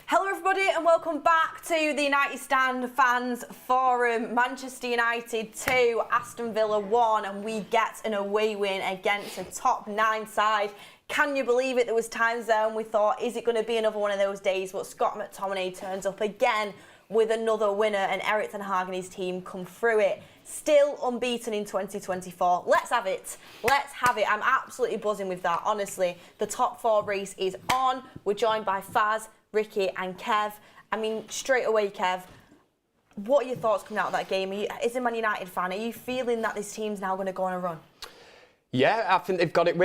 Hello everybody and welcome back to the United Stand Fans Forum. Manchester United 2, Aston Villa 1, and we get an away win against a top 9 side. Can you believe it? There was times there and we thought, is it going to be another one of those days? But Scott McTominay turns up again with another winner, and Erik ten Hag and his team come through it. Still unbeaten in 2024. Let's have it. Let's have it. I'm absolutely buzzing with that, honestly. The top 4 race is on. We're joined by Faz, Ricky and Kev. I mean, straight away, Kev, what are your thoughts coming out of that game? As a Man United fan, are you feeling that this team's now going to go on a run? Yeah, I think they've got it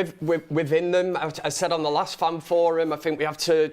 within them. I said on the last fan forum, I think we have to,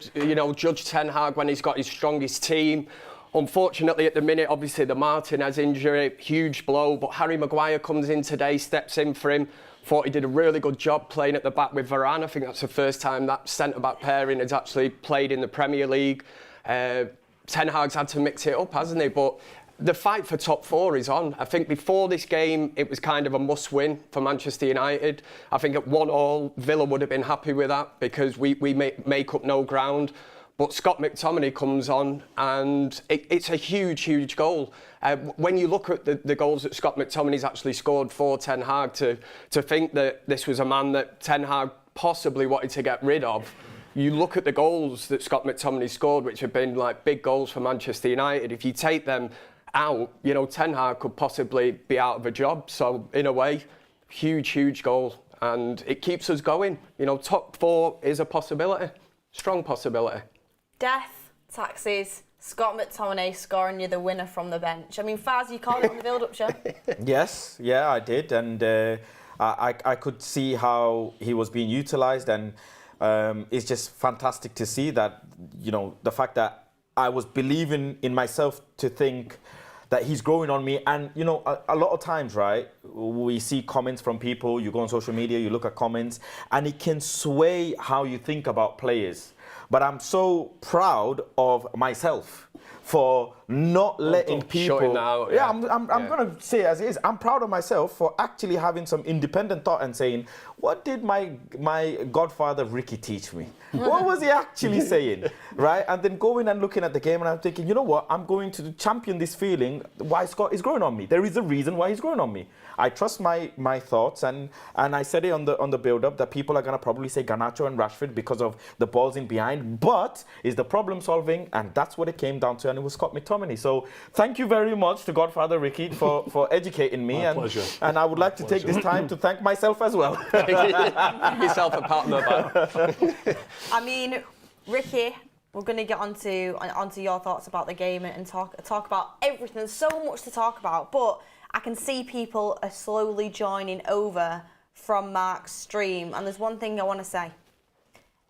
judge Ten Hag when he's got his strongest team. Unfortunately, at the minute, obviously, the Martinez injury, huge blow, but Harry Maguire comes in today, steps in for him. Thought he did a really good job playing at the back with Varane. I think that's the first time that centre-back pairing has actually played in the Premier League. Ten Hag's had to mix it up, hasn't he? But the fight for top 4 is on. I think before this game, it was kind of a must-win for Manchester United. I think at 1-1, Villa would have been happy with that because we make up no ground. But Scott McTominay comes on and it's a huge, huge goal. When you look at the goals that Scott McTominay's actually scored for Ten Hag, to think that this was a man that Ten Hag possibly wanted to get rid of, you look at the goals that Scott McTominay scored, which have been like big goals for Manchester United. If you take them out, Ten Hag could possibly be out of a job. So in a way, huge, huge goal. And it keeps us going. Top 4 is a possibility, strong possibility. Death, taxes, Scott McTominay scoring you the winner from the bench. I mean, Faz, you called it on the build-up show. Yes, yeah, I did. And I could see how he was being utilised. And it's just fantastic to see that, the fact that I was believing in myself to think that he's growing on me. And, a lot of times, right, we see comments from people, you go on social media, you look at comments, and it can sway how you think about players. But I'm so proud of myself for not letting people... Out, yeah, I'm going to say it as it is. I'm proud of myself for actually having some independent thought and saying, what did my godfather Ricky teach me? What was he actually saying? Right? And then going and looking at the game and I'm thinking, you know what? I'm going to champion this feeling why Scott is growing on me. There is a reason why he's growing on me. I trust my thoughts, and I said it on the build-up that people are going to probably say Garnacho and Rashford because of the balls in behind, but it's the problem solving, and that's what it came down to, and it was Scott McTominay. So thank you very much to Godfather Ricky for educating me, and I would like to take this time to thank myself as well. Give yourself a pat on the back. I mean, Ricky, we're going to get onto your thoughts about the game and talk about everything. There's so much to talk about, but I can see people are slowly joining over from Mark's stream, and there's one thing I want to say.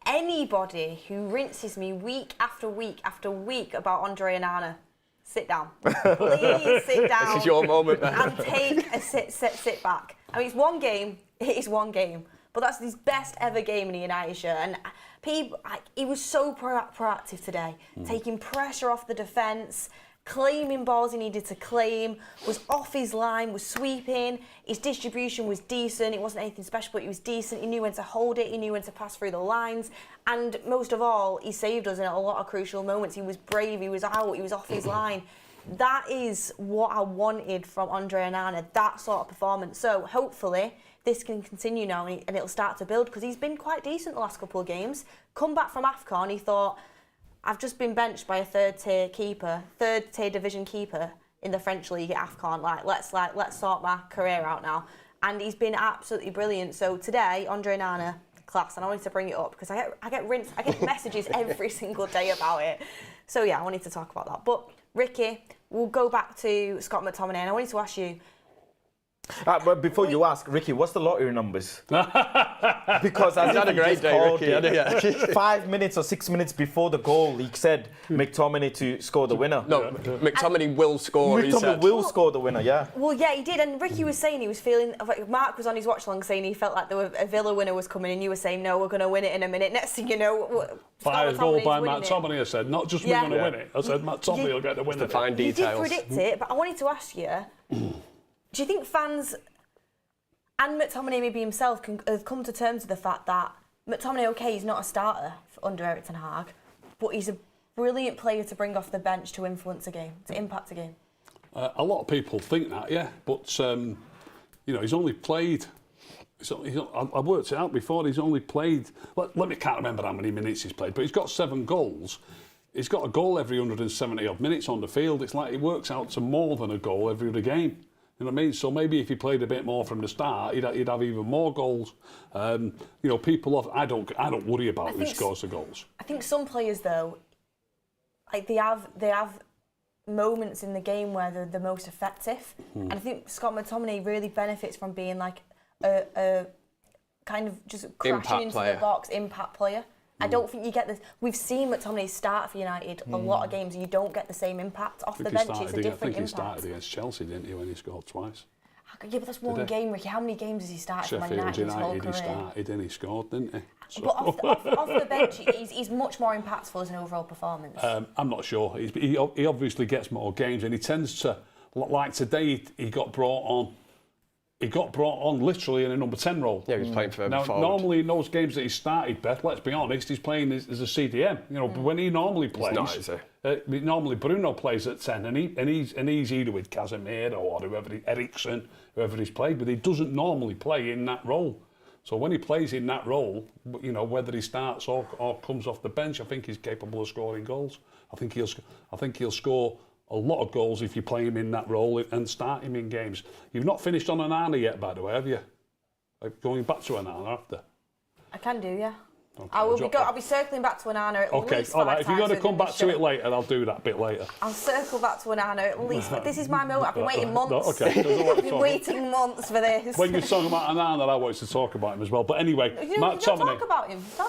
Anybody who rinses me week after week after week about Andre Onana, sit down. Please sit down. This is your moment, man. And take a sit back. I mean, it's one game. It is one game. But that's his best ever game in a United shirt. And people, he was so proactive today, taking pressure off the defence, claiming balls he needed to claim, was off his line, was sweeping, his distribution was decent, it wasn't anything special, but he was decent, he knew when to hold it, he knew when to pass through the lines, and most of all, he saved us in a lot of crucial moments. He was brave, he was out, he was off his line. That is what I wanted from Andre Onana, that sort of performance. So hopefully this can continue now and it'll start to build, because he's been quite decent the last couple of games. Come back from AFCON, he thought, I've just been benched by a third-tier division keeper in the French league at AFCON. Let's sort my career out now. And he's been absolutely brilliant. So today, Andre Onana, class, and I wanted to bring it up because I get messages every single day about it. So yeah, I wanted to talk about that. But Ricky, we'll go back to Scott McTominay, and I wanted to ask you. But before you ask, Ricky, what's the lottery numbers? Because as had a great day, Ricky. 5 minutes or 6 minutes before the goal, he said McTominay to score the winner. No, McTominay will score. McTominay will score the winner, yeah. Well, yeah, he did. And Ricky was saying he was feeling, like Mark was on his watch long saying he felt like a Villa winner was coming, and you were saying, no, we're going to win it in a minute. Next thing you know, Five goal by McTominay, I said. Not just we're going to win it. I said McTominay will get the winner. Fine details. You did predict it, but I wanted to ask you, do you think fans and McTominay maybe himself have come to terms with the fact that McTominay, okay, he's not a starter under Erik ten Hag, but he's a brilliant player to bring off the bench to influence a game, to impact a game? A lot of people think that, yeah, but he's only played. I worked it out before. He's only played. Let me can't remember how many minutes he's played, but he's got 7 goals. He's got a goal every 170 odd minutes on the field. It's like it works out to more than a goal every other game. You know what I mean? So maybe if he played a bit more from the start, he'd have even more goals. People. I don't worry about who scores the goals. I think some players though, like they have moments in the game where they're the most effective, and I think Scott McTominay really benefits from being like a kind of just crashing into the box impact player. I don't think you get this. We've seen McTominay start for United a lot of games, and you don't get the same impact off the bench. It's a different impact. I think he started against Chelsea, didn't he, when he scored twice? Yeah, but that's one game, Ricky. How many games has he started for Man United his whole career? He started and he scored, didn't he? So. But off the bench, he's much more impactful as an overall performance. I'm not sure. He obviously gets more games, and he tends to, like today, he got brought on. He got brought on literally in a number 10 role. Yeah, he was playing for forward. Normally in those games that he started, Beth, let's be honest, he's playing as a CDM. But when he normally plays, normally Bruno plays at 10, and he's either with Casemiro or Eriksen, whoever he's played with. He doesn't normally play in that role. So when he plays in that role, whether he starts or comes off the bench, I think he's capable of scoring goals. I think he'll score a lot of goals if you play him in that role and start him in games. You've not finished on Onana yet, by the way, have you? Going back to Onana after? I can do, yeah. Okay, I'll be circling back to Onana at least 5 times. All right, if you're going to come back to it later, I'll do that bit later. I'll circle back to Onana at least, but this is my moment. I've been waiting months. I've been waiting months for this. When you're talking about Onana, I wanted to talk about him as well. But anyway, McTominay. Talk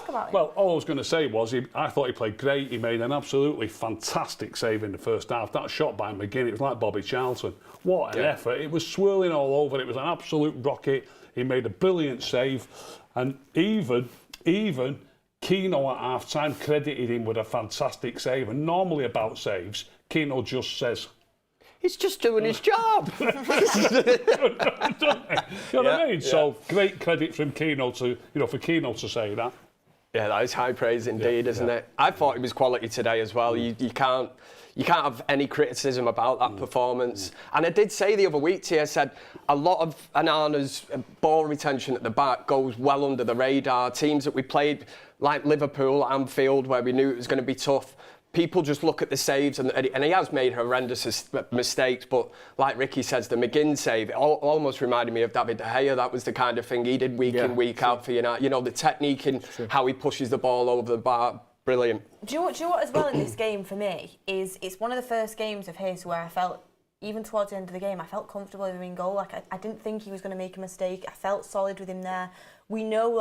about him. Well, all I was going to say was I thought he played great. He made an absolutely fantastic save in the first half. That shot by McGinn, it was like Bobby Charlton. What an effort. It was swirling all over. It was an absolute rocket. He made a brilliant save. And even Keano at half-time credited him with a fantastic save. And normally about saves, Keano just says, he's just doing his job. You know what I mean? Yeah. So great credit from Keano for Keano to say that. Yeah, that is high praise indeed, isn't it? I thought it was quality today as well. You can't have any criticism about that performance. And I did say the other week to you, I said a lot of Onana's ball retention at the back goes well under the radar. Teams that we played like Liverpool, Anfield, where we knew it was going to be tough, people just look at the saves, and he has made horrendous mistakes, but like Ricky says, the McGinn save, it almost reminded me of David De Gea. That was the kind of thing he did week in, week out for United. The technique and how he pushes the ball over the bar, brilliant. Do you know what as well in this game for me is it's one of the first games of his where I felt, even towards the end of the game, I felt comfortable with him in goal. Like I didn't think he was going to make a mistake. I felt solid with him there. We know,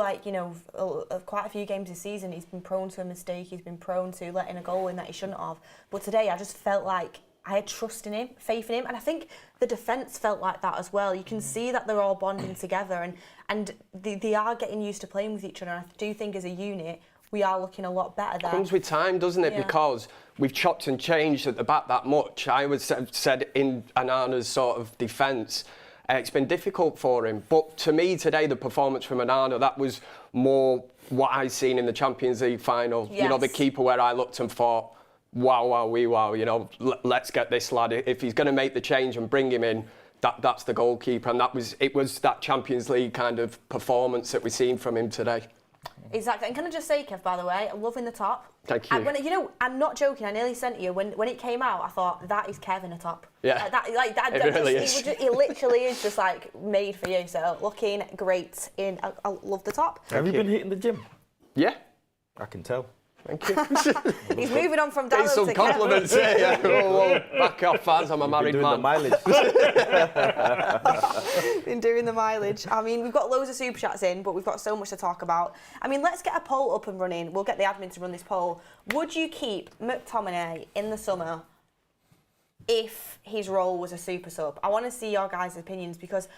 of quite a few games this season, he's been prone to a mistake. He's been prone to letting a goal in that he shouldn't have. But today, I just felt like I had trust in him, faith in him, and I think the defence felt like that as well. You can see that they're all bonding together, and they are getting used to playing with each other. And I do think as a unit, we are looking a lot better there. Comes with time, doesn't it? Yeah. Because we've chopped and changed at the back that much. I would said in Onana's sort of defence, it's been difficult for him. But to me today, the performance from Onana, that was more what I seen in the Champions League final. Yes. The keeper where I looked and thought, wow, let's get this lad. If he's going to make the change and bring him in, that's the goalkeeper. And it was that Champions League kind of performance that we've seen from him today. Exactly. And can I just say, Kev, by the way, I'm loving the top. Thank you. And I'm not joking, I nearly sent you, when it came out, I thought, that is Kev in a top. Yeah. It really is. He literally is just made for you. So looking great I love the top. Have you been hitting the gym? Yeah. I can tell. Thank you. He's moving on from Dalot to some compliments here. Yeah. Whoa. Back off, fans. I'm a married man. The mileage. Been doing the mileage. I mean, we've got loads of super chats in, but we've got so much to talk about. I mean, let's get a poll up and running. We'll get the admin to run this poll. Would you keep McTominay in the summer if his role was a super sub? I want to see your guys' opinions, because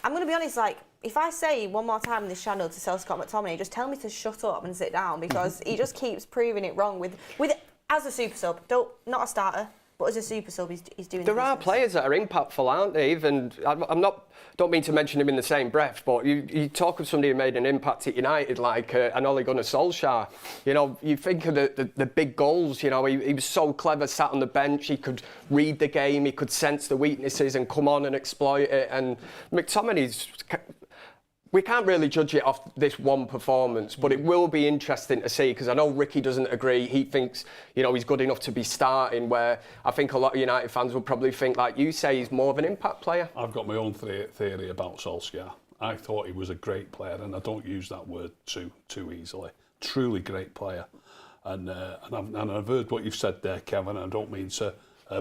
I'm going to be honest, if I say one more time in this channel to sell Scott McTominay, just tell me to shut up and sit down, because he just keeps proving it wrong with as a super sub. Not a starter. But as a super sub, he's doing. There are players that are impactful, aren't they? Even don't mean to mention him in the same breath, but you talk of somebody who made an impact at United, like an Ole Gunnar Solskjaer. You know, you think of the big goals. You know, he was so clever, sat on the bench. He could read the game. He could sense the weaknesses and come on and exploit it. And McTominay's. We can't really judge it off this one performance, but it will be interesting to see, because I know Ricky doesn't agree. He thinks, you know, he's good enough to be starting, where I think a lot of United fans will probably think, like you say, he's more of an impact player. I've got my own theory about Solskjaer. I thought he was a great player, and I don't use that word too easily. Truly great player. And I've heard what you've said there, Kevin, and I don't mean to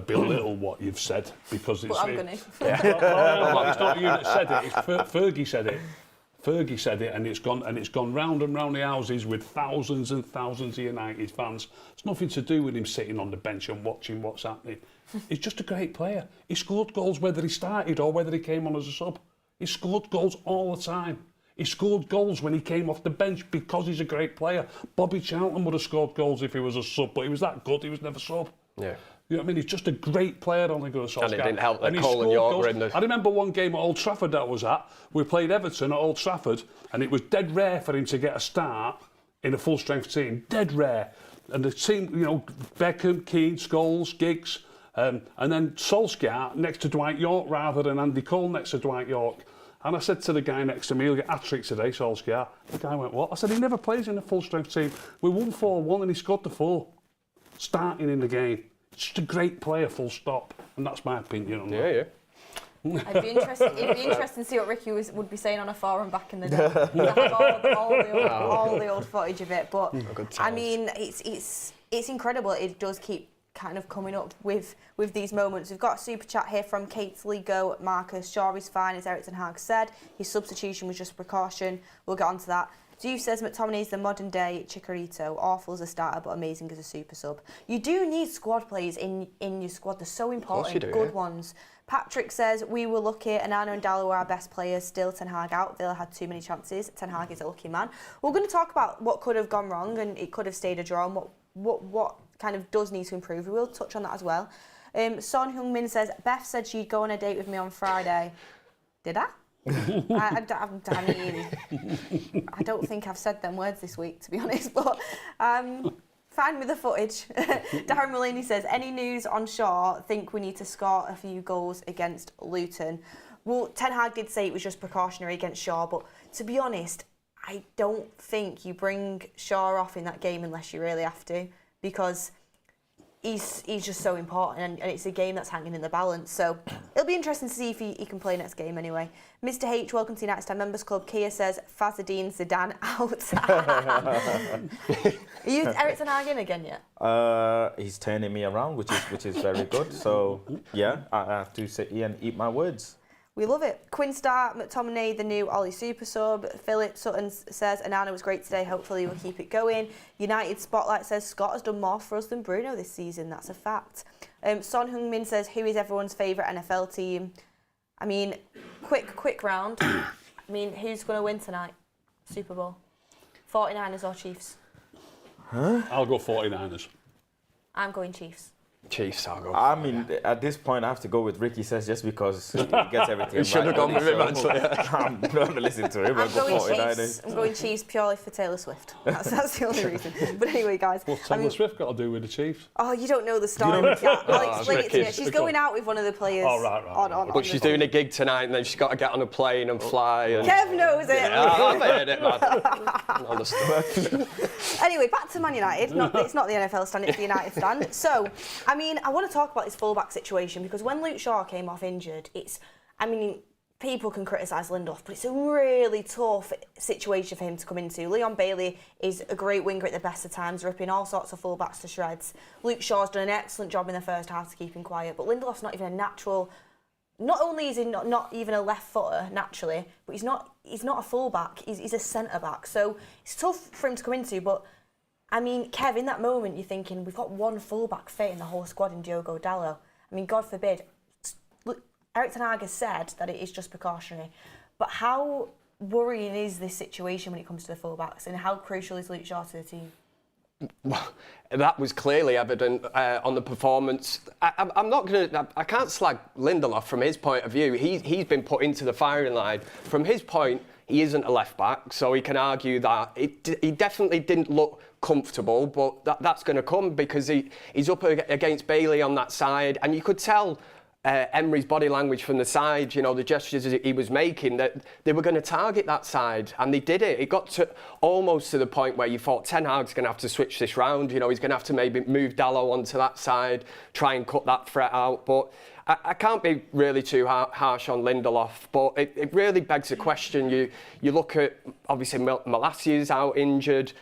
belittle what you've said, because it's... Well, I'm going to. It's not you that said it, it's Fergie said it. Fergie said it, and it's gone round and round the houses with thousands and thousands of United fans. It's nothing to do with him sitting on the bench and watching what's happening. He's just a great player. He scored goals whether he started or whether he came on as a sub. He scored goals all the time. He scored goals when he came off the bench because he's a great player. Bobby Charlton would have scored goals if he was a sub, but he was that good, he was never sub. Yeah. You know what I mean? He's just a great player, Ole Gunnar Solskjaer. And it didn't help that Cole and York were in the... I remember one game at Old Trafford that I was at. We played Everton at Old Trafford, and it was dead rare for him to get a start in a full-strength team. Dead rare. And the team, you know, Beckham, Keane, Scholes, Giggs, and then Solskjaer next to Dwight York rather than Andy Cole next to Dwight York. And I said to the guy next to me, he'll get hat-trick today, Solskjaer. The guy went, what? I said, he never plays in a full-strength team. We won 4-1 and he scored the 4, starting in the game. Just a great player, full stop. And that's my opinion on that. Yeah. It'd be interesting to see what Ricky would be saying on a forum back in the day. Have all the old footage of it. But I mean, it's incredible. It does keep kind of coming up with these moments. We've got a super chat here from Kate's Lego. Marcus Shaw is fine, as Eric Ten Hag said. His substitution was just precaution. We'll get on to that. Diouf says McTominay is the modern day Chicharito. Awful as a starter, but amazing as a super sub. You do need squad players in your squad. They're so important. Good ones. Patrick says, we were lucky. Onana and Dalot were our best players. Still Ten Hag out. Villa had too many chances. Ten Hag is a lucky man. We're going to talk about what could have gone wrong, and it could have stayed a draw, and what kind of does need to improve. We will touch on that as well. Son Heung-min says, Beth said she'd go on a date with me on Friday. Did I? I mean, I don't think I've said them words this week, to be honest, but fine with the footage. Darren Mulaney says, any news on Shaw? Think we need to score a few goals against Luton. Well, Ten Hag did say it was just precautionary against Shaw, but to be honest, I don't think you bring Shaw off in that game unless you really have to, because he's just so important, and it's a game that's hanging in the balance. So it'll be interesting to see if he can play next game anyway. Mr. H, welcome to United Star Members Club. Kia says, Fazadine Zidane out. Are you Eric Ten Hag in again yet? He's turning me around, which is very good. So yeah, I have to sit here and eat my words. We love it. Quinn Star, McTominay, the new Ollie super sub. Philip Sutton says, Onana was great today. Hopefully we'll keep it going. United Spotlight says, Scott has done more for us than Bruno this season. That's a fact. Son Heung-min says, who is everyone's favourite NFL team? I mean, quick round. I mean, who's going to win tonight? Super Bowl. 49ers or Chiefs? Huh? I'll go 49ers. I'm going Chiefs. Chiefs, I'll go. I mean, at this point, I have to go with Ricky says, just because he gets everything. You should have gone with him, actually. I'm not going to listen to him. I'm going Chiefs purely for Taylor Swift. That's the only reason. But anyway, guys. What's Taylor Swift got to do with the Chiefs? Oh, you don't know the story. I'll explain it to you. She's going out with one of the players. Oh, right. But she's doing a gig tonight, and then she's got to get on a plane and fly. And... Kev knows it. Yeah, I've heard it, man. Anyway, back to Man United. It's not the NFL stand, it's the United stand. So, I mean, I want to talk about this fullback situation, because when Luke Shaw came off injured, people can criticise Lindelof, but it's a really tough situation for him to come into. Leon Bailey is a great winger at the best of times, ripping all sorts of fullbacks to shreds. Luke Shaw's done an excellent job in the first half to keep him quiet, but Lindelof's not even a natural. Not only is he not even a left footer naturally, but he's not a fullback. He's a centre back. So it's tough for him to come into. But I mean, Kev, in that moment, you're thinking we've got one fullback fit in the whole squad in Diogo Dalot. I mean, God forbid. Look, Eric Ten Hag has said that it is just precautionary. But how worrying is this situation when it comes to the fullbacks, and how crucial is Luke Shaw to the team? that was clearly evident on the performance. I can't slag Lindelof from his point of view. He's been put into the firing line. From his point, he isn't a left back, so he can argue that he definitely didn't look comfortable, but that's going to come because he's up against Bailey on that side, and you could tell Emery's body language from the side, you know, the gestures he was making, that they were going to target that side, and they did it. It got to almost to the point where you thought Ten Hag's going to have to switch this round. You know, he's going to have to maybe move Dalot onto that side, try and cut that threat out. But I can't be really too harsh on Lindelof, but it really begs the question. You look at, obviously, Malacia's out injured.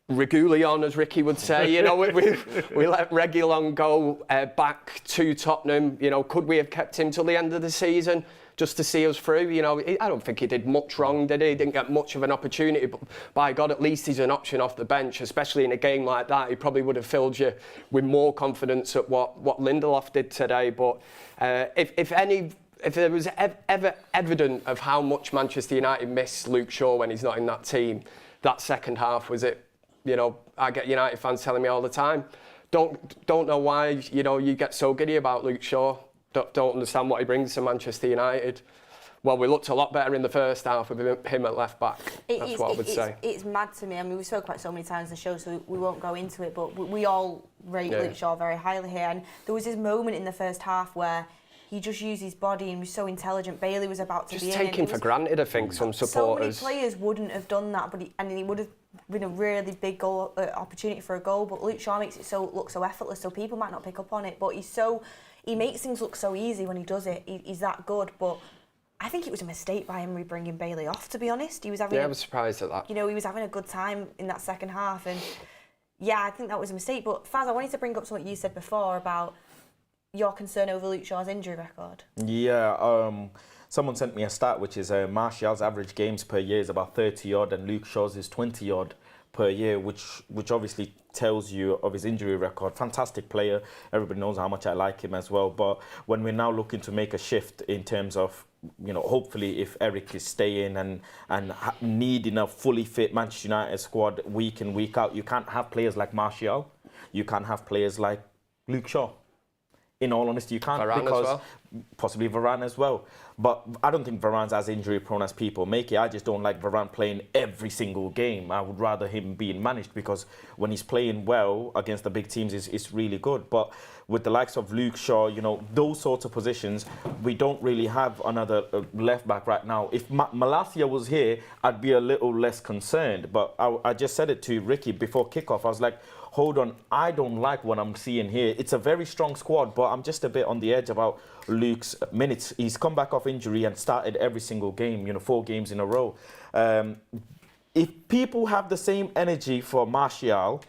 Regulion, as Ricky would say, you know, we let Reguilon go back to Tottenham. You know, could we have kept him till the end of the season just to see us through? You know, I don't think he did much wrong, did he? He didn't get much of an opportunity, but by God, at least he's an option off the bench, especially in a game like that. He probably would have filled you with more confidence at what Lindelof did today. But if there was ever evident of how much Manchester United miss Luke Shaw when he's not in that team, that second half was it. You know, I get United fans telling me all the time, don't know why, you know, you get so giddy about Luke Shaw. Don't understand what he brings to Manchester United. Well, we looked a lot better in the first half with him at left back. That's what I would say. It's mad to me. I mean, we spoke about it so many times in the show, so we won't go into it, but we all rate Luke Shaw very highly here. And there was this moment in the first half where he just used his body and was so intelligent. Bailey was about to be in. Just taken for granted, I think, some supporters. So many players wouldn't have done that, and he would have been a really big goal opportunity for a goal. But Luke Shaw makes it look so effortless, so people might not pick up on it. But he makes things look so easy when he does it. He's that good. But I think it was a mistake by Emery bringing Bailey off. To be honest, I was surprised at that. You know, he was having a good time in that second half, and yeah, I think that was a mistake. But Faz, I wanted to bring up something you said before about your concern over Luke Shaw's injury record. Yeah, someone sent me a stat, which is Martial's average games per year is about 30 odd and Luke Shaw's is 20 odd per year, which obviously tells you of his injury record. Fantastic player. Everybody knows how much I like him as well. But when we're now looking to make a shift in terms of, you know, hopefully if Eric is staying and need enough fully fit Manchester United squad week in, week out, you can't have players like Martial. You can't have players like Luke Shaw. In all honesty, you can't. Varane because as well. Possibly Varane as well. But I don't think Varane's as injury prone as people make it. I just don't like Varane playing every single game. I would rather him being managed, because when he's playing well against the big teams, it's really good. But with the likes of Luke Shaw, you know, those sorts of positions, we don't really have another left back right now. If Malacia was here, I'd be a little less concerned. But I just said it to Ricky before kickoff. I was like, hold on, I don't like what I'm seeing here. It's a very strong squad, but I'm just a bit on the edge about Luke's minutes. He's come back off injury and started every single game, you know, 4 games in a row. If people have the same energy for Martial,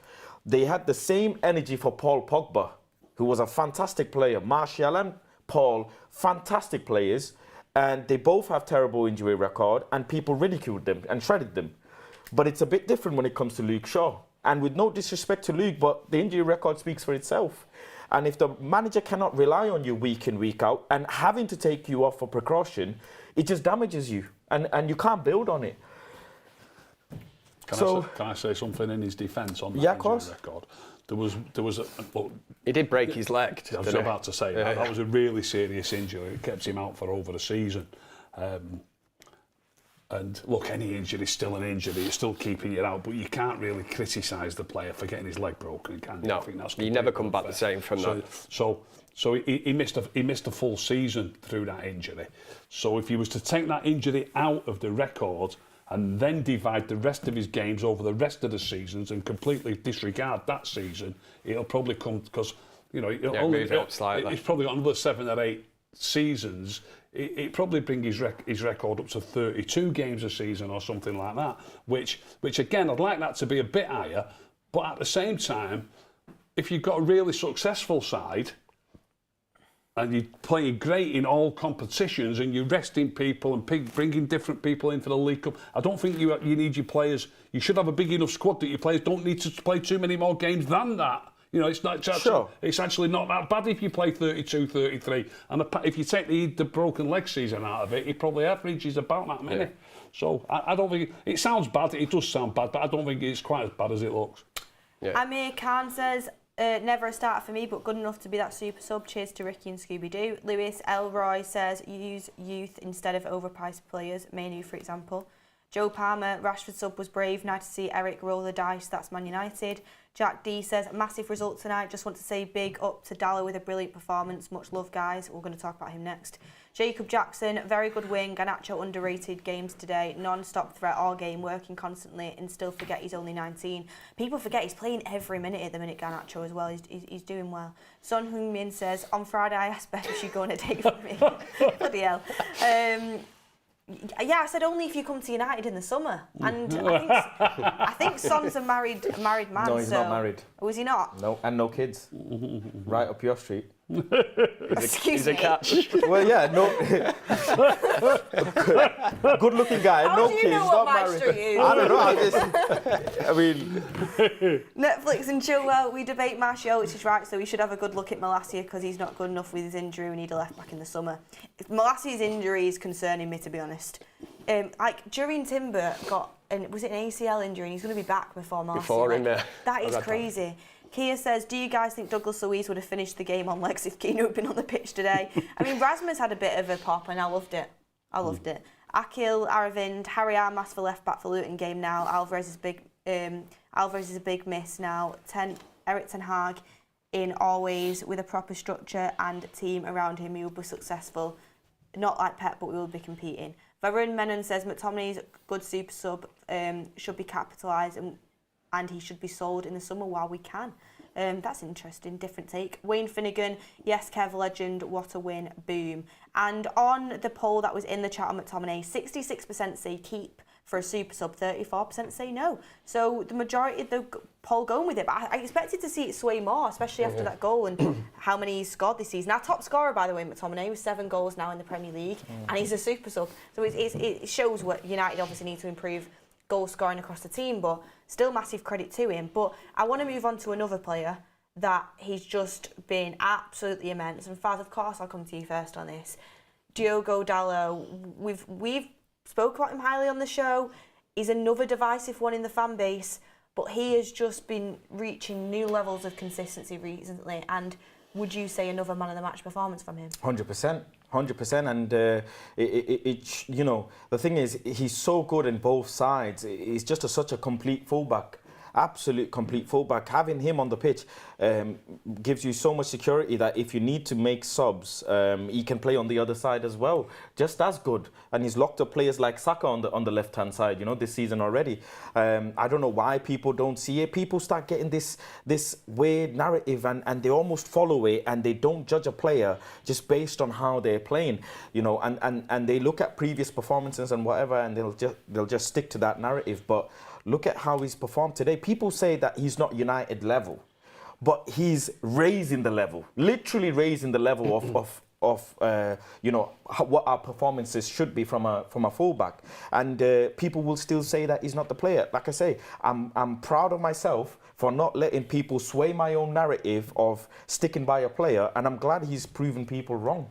they had the same energy for Paul Pogba, who was a fantastic player. Martial and Paul, fantastic players, and they both have terrible injury record, and people ridiculed them and shredded them. But it's a bit different when it comes to Luke Shaw. And with no disrespect to Luke, but the injury record speaks for itself. And if the manager cannot rely on you week in, week out, and having to take you off for precaution, it just damages you. And you can't build on it. Can I say something in his defence on that injury record? There was he did break his leg. I was about to say that was a really serious injury. It kept him out for over a season. And look, any injury is still an injury. It's still keeping you out, but you can't really criticise the player for getting his leg broken, can you? No, I think that's you never come back the same from that. So he missed a full season through that injury. So if he was to take that injury out of the record and then divide the rest of his games over the rest of the seasons and completely disregard that season, it'll probably come, because, you know, it's probably got another 7 or 8 seasons. It probably bring his record up to 32 games a season or something like that, which again, I'd like that to be a bit higher, but at the same time, if you've got a really successful side and you're playing great in all competitions and you're resting people and bringing different people in for the League Cup, I don't think you need your players. You should have a big enough squad that your players don't need to play too many more games than that. You know, it's actually not that bad if you play 32, 33. And if you take the broken leg season out of it, it probably averages about that many. Yeah. So I don't think... It sounds bad. It does sound bad, but I don't think it's quite as bad as it looks. Yeah. Amir Khan says, never a starter for me, but good enough to be that super sub. Cheers to Ricky and Scooby-Doo. Lewis Elroy says, use youth instead of overpriced players. Manu, for example. Joe Palmer, Rashford sub was brave. Nice to see Eric roll the dice. That's Man United. Jack D says, massive result tonight. Just want to say big up to Dalot with a brilliant performance. Much love, guys. We're going to talk about him next. Jacob Jackson, very good win. Garnacho underrated games today. Non-stop threat all game, working constantly, and still forget he's only 19. People forget he's playing every minute at the minute, Garnacho, as well. He's doing well. Son Heung-min says, on Friday I asked Beth if she'd go on a date with me. Bloody hell. Yeah, I said only if you come to United in the summer. And I think Son's a married man. No, he's not married. Was he not? No, and no kids. Right up your street. Excuse He's me. a catch. Well, yeah, no. Good-looking guy, How no do you kids, know not what my married. street is? I don't know. I mean, Netflix and Chilwell, we debate Martial, which is right, so we should have a good look at Malacia because he's not good enough with his injury. We need a left back in the summer. Malacia's injury is concerning me, to be honest. During Timber was it an ACL injury, and he's going to be back before Martial. Before him, yeah. That is crazy. Kia says, do you guys think Douglas Luiz would have finished the game on legs if Keane had been on the pitch today? I mean, Rasmus had a bit of a pop and I loved it. Akil, Aravind, Harry Armas for left back for Luton game now. Alvarez is a big miss now. Eric Ten Hag in always with a proper structure and team around him who will be successful. Not like Pep, but we will be competing. Varun Menon says, McTominay's good super sub should be capitalised and he should be sold in the summer while we can. That's interesting, different take. Wayne Finnegan, yes, Kev legend, what a win, boom. And on the poll that was in the chat on McTominay, 66% say keep for a super sub, 34% say no. So the majority of the poll going with it, but I expected to see it sway more, especially after that goal and how many he's scored this season. Our top scorer, by the way, McTominay, with 7 goals now in the Premier League, and he's a super sub. So it shows what United obviously need to improve goal scoring across the team, but still massive credit to him. But I want to move on to another player that he's just been absolutely immense. And Faz, of course, I'll come to you first on this. Diogo Dalot, we've spoke about him highly on the show. He's another divisive one in the fan base, but he has just been reaching new levels of consistency recently. And would you say another man of the match performance from him? 100%. 100%, and you know, the thing is, he's so good in both sides. He's just such a complete fullback, absolute complete fullback. Having him on the pitch gives you so much security that if you need to make subs, he can play on the other side as well, just as good. And he's locked up players like Saka on the left-hand side, you know, this season already. I don't know why people don't see it. People start getting this weird narrative and they almost follow it and they don't judge a player just based on how they're playing, you know, and they look at previous performances and whatever and they'll just stick to that narrative. But look at how he's performed today. People say that he's not United level, but he's raising the level, literally raising the level of you know, what our performances should be from a fullback. And people will still say that he's not the player. Like I say, I'm proud of myself for not letting people sway my own narrative of sticking by a player, and I'm glad he's proven people wrong.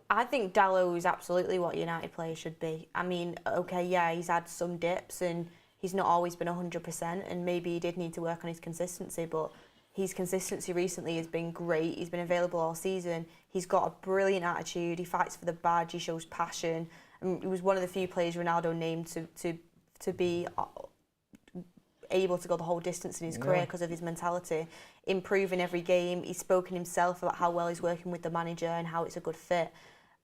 I think Dalot is absolutely what United players should be. I mean, okay, yeah, he's had some dips and he's not always been 100%, and maybe he did need to work on his consistency, but his consistency recently has been great. He's been available all season. He's got a brilliant attitude. He fights for the badge. He shows passion. And he was one of the few players Ronaldo named to be able to go the whole distance in his career because of his mentality. Improving every game. He's spoken himself about how well he's working with the manager and how it's a good fit.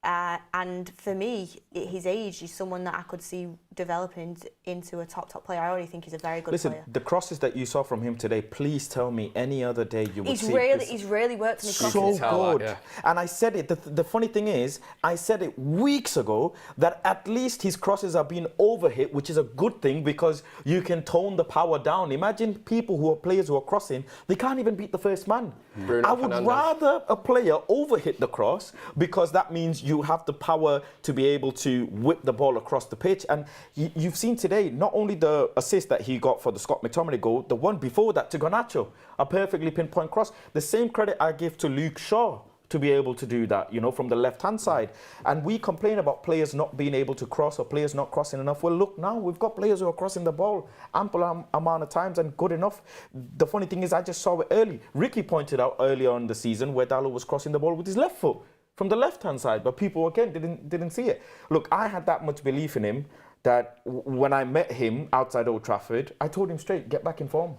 And for me, his age is someone that I could see developing into a top player. I already think he's a very good player. Listen, the crosses that you saw from him today, please tell me any other day you would see He's really worked on his crosses. So good. And I said it, the funny thing is, I said it weeks ago, that at least his crosses are being overhit, which is a good thing because you can tone the power down. Imagine players who are crossing, they can't even beat the first man. Bruno I would Fernandes. rather a player overhit the cross because that means you have the power to be able to whip the ball across the pitch. And you've seen today, not only the assist that he got for the Scott McTominay goal, the one before that to Garnacho, a perfectly pinpoint cross. The same credit I give to Luke Shaw to be able to do that, from the left-hand side. And we complain about players not being able to cross or players not crossing enough. Well, look, now we've got players who are crossing the ball ample amount of times and good enough. The funny thing is, I just saw it early. Ricky pointed out earlier on in the season where Dalot was crossing the ball with his left foot from the left-hand side, but people, again, didn't see it. Look, I had that much belief in him that when I met him outside Old Trafford, I told him straight, get back in form.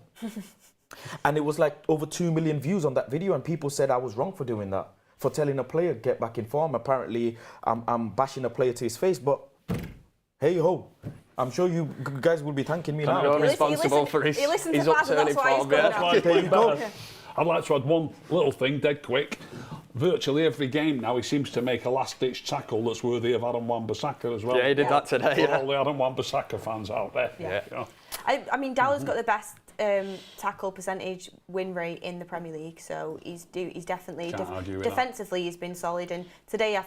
And it was like over 2 million views on that video, and people said I was wrong for doing that, for telling a player, get back in form. Apparently, I'm bashing a player to his face, but hey ho, I'm sure you guys will be thanking me now. You're responsible for his upturning form. There you go. I'd like to add one little thing, dead quick. Virtually every game now, he seems to make a last-ditch tackle that's worthy of Adam Wan-Bissaka as well. Yeah, he did that today. For all the Adam Wan-Bissaka fans out there. Yeah. I mean, Dalot's got the best tackle percentage win rate in the Premier League, so he's definitely defensively he's been solid. And today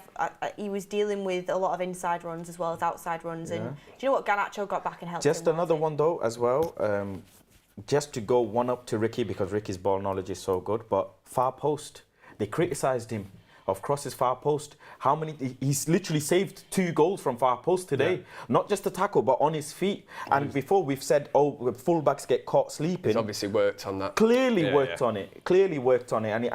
he was dealing with a lot of inside runs as well as outside runs. And do you know what? Garnacho got back and helped. Just another one though as well. Just to go one up to Ricky, because Ricky's ball knowledge is so good. But far post, they criticised him of crosses far post. How many? He's literally saved 2 goals from far post today. Yeah. Not just a tackle, but on his feet. And before we've said, fullbacks get caught sleeping. He's obviously worked on that. Clearly worked on it. Clearly worked on it, and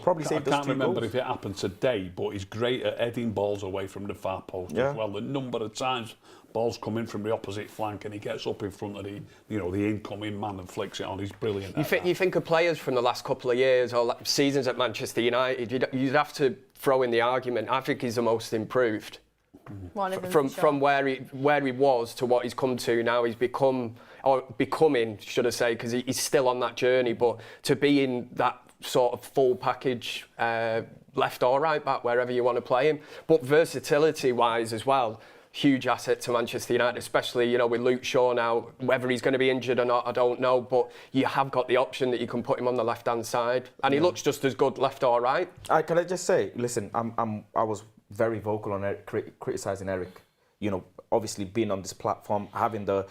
probably saved us 2 goals. I can't remember if it happened today, but he's great at heading balls away from the far post as well. The number of times balls come in from the opposite flank and he gets up in front of the incoming man and flicks it on. He's brilliant. You think of players from the last couple of years or seasons at Manchester United, you'd have to throw in the argument. I think he's the most improved. From where he was to what he's come to now. He's becoming, should I say, because he's still on that journey. But to be in that sort of full package, left or right back, wherever you want to play him, but versatility-wise as well. Huge asset to Manchester United, especially with Luke Shaw now. Whether he's going to be injured or not, I don't know. But you have got the option that you can put him on the left-hand side, and he looks just as good left or right. Can I just say, listen, I was very vocal on Eric, criticising Eric. Obviously being on this platform, having the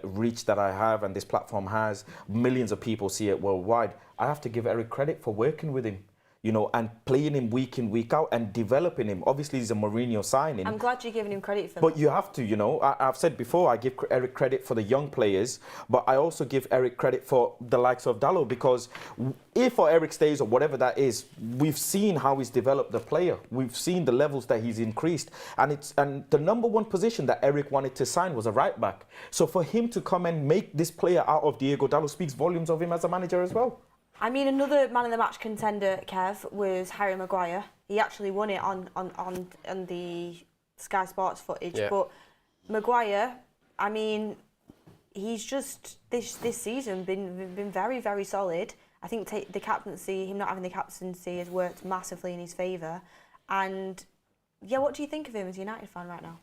reach that I have, and this platform has, millions of people see it worldwide. I have to give Eric credit for working with him. And playing him week in, week out and developing him. Obviously, he's a Mourinho signing. I'm glad you're giving him credit for that. But you have to, I've said before, I give Eric credit for the young players, but I also give Eric credit for the likes of Dalot, because if Eric stays or whatever that is, we've seen how he's developed the player. We've seen the levels that he's increased. And the number one position that Eric wanted to sign was a right back. So for him to come and make this player out of Diogo Dalot speaks volumes of him as a manager as well. I mean, another man of the match contender, Kev, was Harry Maguire. He actually won it on the Sky Sports footage. Yeah. But Maguire, I mean, he's just this season been very, very solid. I think the captaincy, him not having the captaincy, has worked massively in his favour. And yeah, what do you think of him as a United fan right now?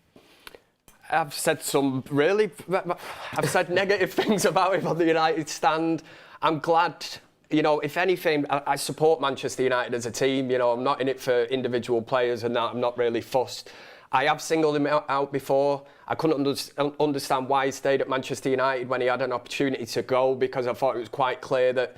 I've said negative things about him on the United stand. I'm glad. If anything, I support Manchester United as a team. I'm not in it for individual players and that. I'm not really fussed. I have singled him out before. I couldn't understand why he stayed at Manchester United when he had an opportunity to go, because I thought it was quite clear that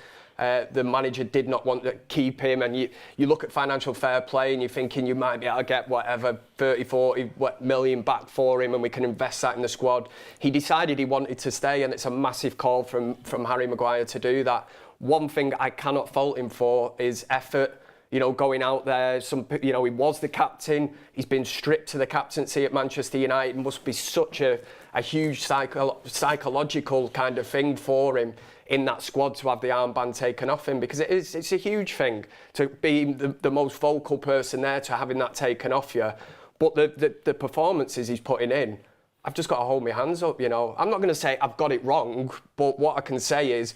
the manager did not want to keep him. And you look at financial fair play and you're thinking you might be able to get whatever 30, 40 million back for him and we can invest that in the squad. He decided he wanted to stay, and it's a massive call from Harry Maguire to do that. One thing I cannot fault him for is effort. Going out there, he was the captain. He's been stripped to the captaincy at Manchester United. It must be such a huge psychological kind of thing for him in that squad to have the armband taken off him, because it's a huge thing to be the most vocal person there, to having that taken off you. But the performances he's putting in, I've just got to hold my hands up. I'm not going to say I've got it wrong, but what I can say is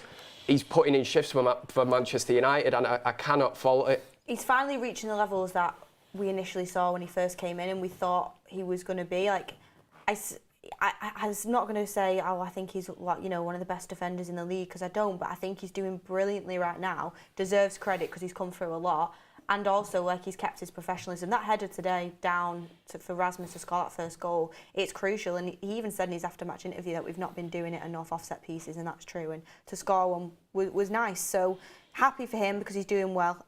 he's putting in shifts for Manchester United, and I cannot fault it. He's finally reaching the levels that we initially saw when he first came in, and we thought he was going to be. I was not going to say, I think he's one of the best defenders in the league, because I don't, but I think he's doing brilliantly right now. Deserves credit because he's come through a lot. And also, he's kept his professionalism. That header today for Rasmus to score that first goal, it's crucial. And he even said in his after-match interview that we've not been doing it enough off set pieces, and that's true. And to score one was nice. So happy for him because he's doing well.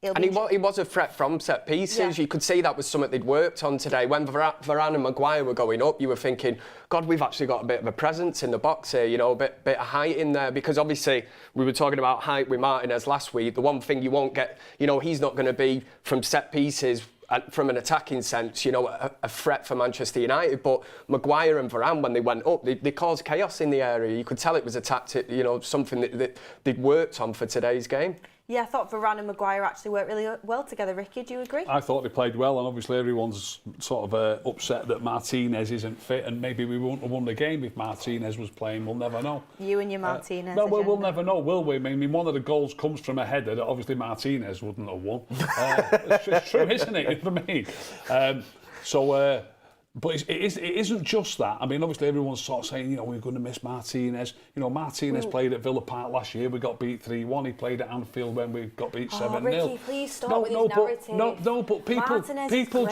And he was a threat from set pieces. Yeah. You could see that was something they'd worked on today. When Varane and Maguire were going up, you were thinking, God, we've actually got a bit of a presence in the box here, you know, a bit of height in there. Because obviously, we were talking about height with Martinez last week. The one thing you won't get, you know, he's not going to be from set pieces from an attacking sense, you know, a threat for Manchester United. But Maguire and Varane, when they went up, they caused chaos in the area. You could tell it was a tactic, you know, something that they'd worked on for today's game. Yeah, I thought Varane and Maguire actually worked really well together. Ricky, do you agree? I thought they played well, and obviously everyone's sort of upset that Martinez isn't fit, and maybe we wouldn't have won the game if Martinez was playing. We'll never know. You and your Martinez. No, we'll never know, will we? I mean, one of the goals comes from a header that obviously Martinez wouldn't have won. It's true, isn't it? For me. But it isn't just that. I mean, obviously everyone's sort of saying, you know, we're going to miss Martinez. You know, Martinez played at Villa Park last year. We got beat 3-1. He played at Anfield when we got beat 7-0. Ricky, please stop with his narrative. But people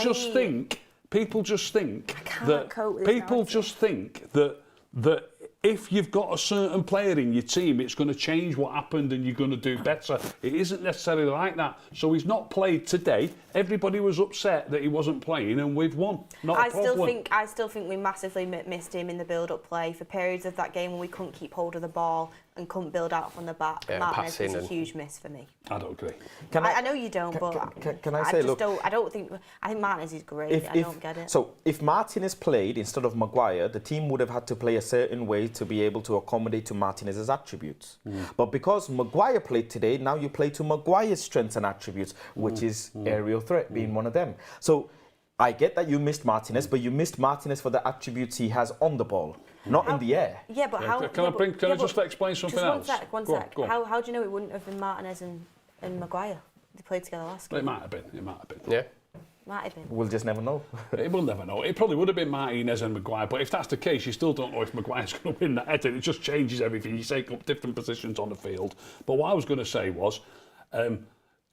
just think that if you've got a certain player in your team, it's going to change what happened and you're going to do better. It isn't necessarily like that. So he's not played today. Everybody was upset that he wasn't playing, and we've won. I still think we massively missed him in the build-up play for periods of that game when we couldn't keep hold of the ball and couldn't build out from the back. Yeah, Martinez was a huge miss for me. I don't agree. I know you don't, can I say, look, I think Martinez is great. I don't get it. So if Martinez played instead of Maguire, the team would have had to play a certain way to be able to accommodate to Martinez's attributes. But because Maguire played today, now you play to Maguire's strengths and attributes, which is aerial threat being one of them. So I get that you missed Martinez, but you missed Martinez for the attributes he has on the ball, not in the air. Yeah, but how... Can I just explain something else? One sec. How do you know it wouldn't have been Martinez and Maguire? They played together last game. It might have been. Yeah. Might have been. We'll just never know. We'll never know. It probably would have been Martinez and Maguire, but if that's the case, you still don't know if Maguire's going to win that header. It just changes everything. You take up different positions on the field. But what I was going to say was...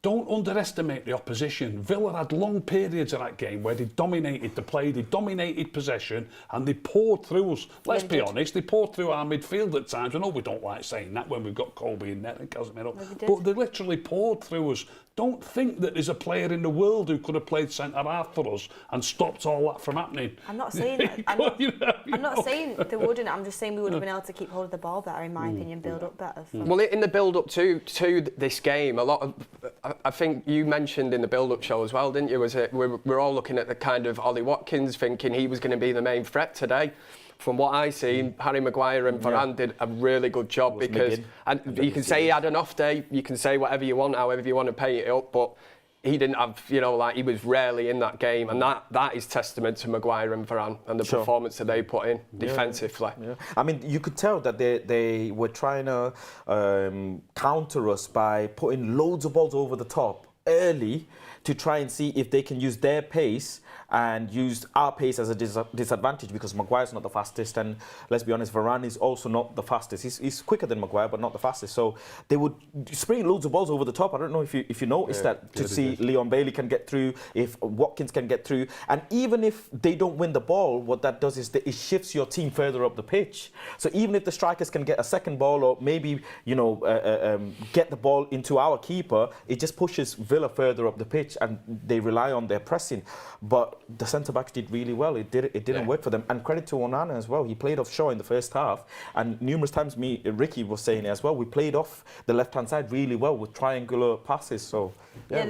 don't underestimate the opposition. Villa had long periods of that game where they dominated the play, they dominated possession, and they poured through us. Let's be honest, they poured through our midfield at times. I know we don't like saying that when we've got Colby in net and Casemiro, but they literally poured through us. Don't think that there's a player in the world who could have played centre-half for us and stopped all that from happening. I'm not saying that. I'm not saying they wouldn't. I'm just saying we would have been able to keep hold of the ball better, in my opinion, build up better. Well, in the build-up to this game, a lot of... I think you mentioned in the build-up show as well, didn't you? We're all looking at the kind of Ollie Watkins, thinking he was going to be the main threat today. From what I see, Harry Maguire and Varane did a really good job because, and you can say he had an off day, you can say whatever you want, however you want to paint it up, but he didn't have, you know, like he was rarely in that game, and that is testament to Maguire and Varane and the performance that they put in defensively. Yeah. I mean, you could tell that they were trying to counter us by putting loads of balls over the top early to try and see if they can use their pace and use our pace as a disadvantage, because Maguire's not the fastest, and let's be honest, Varane is also not the fastest. He's quicker than Maguire, but not the fastest. So they would spring loads of balls over the top. I don't know if you noticed that, to see Leon Bailey can get through, if Watkins can get through, and even if they don't win the ball, what that does is that it shifts your team further up the pitch. So even if the strikers can get a second ball, or maybe get the ball into our keeper, it just pushes Villa further up the pitch, and they rely on their pressing. But the centre-backs did really well. It didn't work for them. And credit to Onana as well. He played offshore in the first half. And numerous times, Ricky was saying it as well, we played off the left-hand side really well with triangular passes. So, the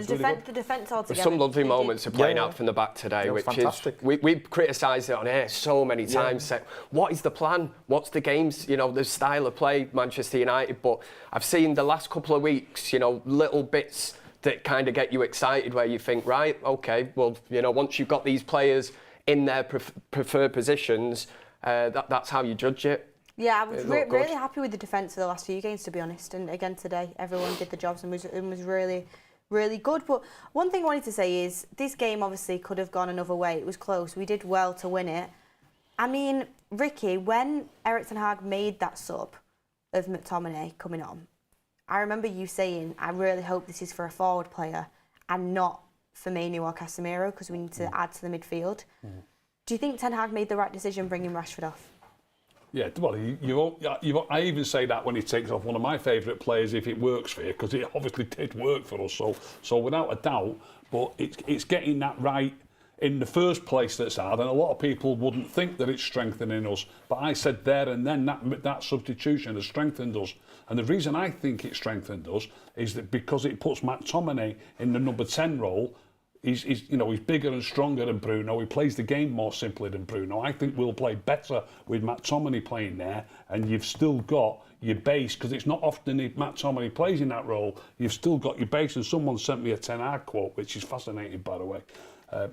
defence altogether. There's some lovely moments of playing out from the back today, which fantastic. Is... We've criticised it on air so many times. What is the plan? What's the game's, the style of play, Manchester United? But I've seen the last couple of weeks, little bits that kind of get you excited, where you think, right, okay, well, once you've got these players in their preferred positions, that's how you judge it. Yeah, I was really happy with the defence for the last few games, to be honest. And again today, everyone did the jobs and was really, really good. But one thing I wanted to say is, this game obviously could have gone another way. It was close. We did well to win it. I mean, Ricky, when Erik ten Hag made that sub of McTominay coming on, I remember you saying, I really hope this is for a forward player and not Firmino or Casemiro, because we need to add to the midfield. Do you think Ten Hag made the right decision bringing Rashford off? Yeah, well, I even say that when he takes off one of my favourite players if it works for you, because it obviously did work for us. So without a doubt, but it's getting that right in the first place that's hard, and a lot of people wouldn't think that it's strengthening us. But I said there and then that substitution has strengthened us. And the reason I think it strengthened us is that because it puts McTominay in the number 10 role. He's bigger and stronger than Bruno. He plays the game more simply than Bruno. I think we'll play better with McTominay playing there, and you've still got your base, because it's not often McTominay plays in that role. You've still got your base, and someone sent me a Ten Hag quote, which is fascinating, by the way.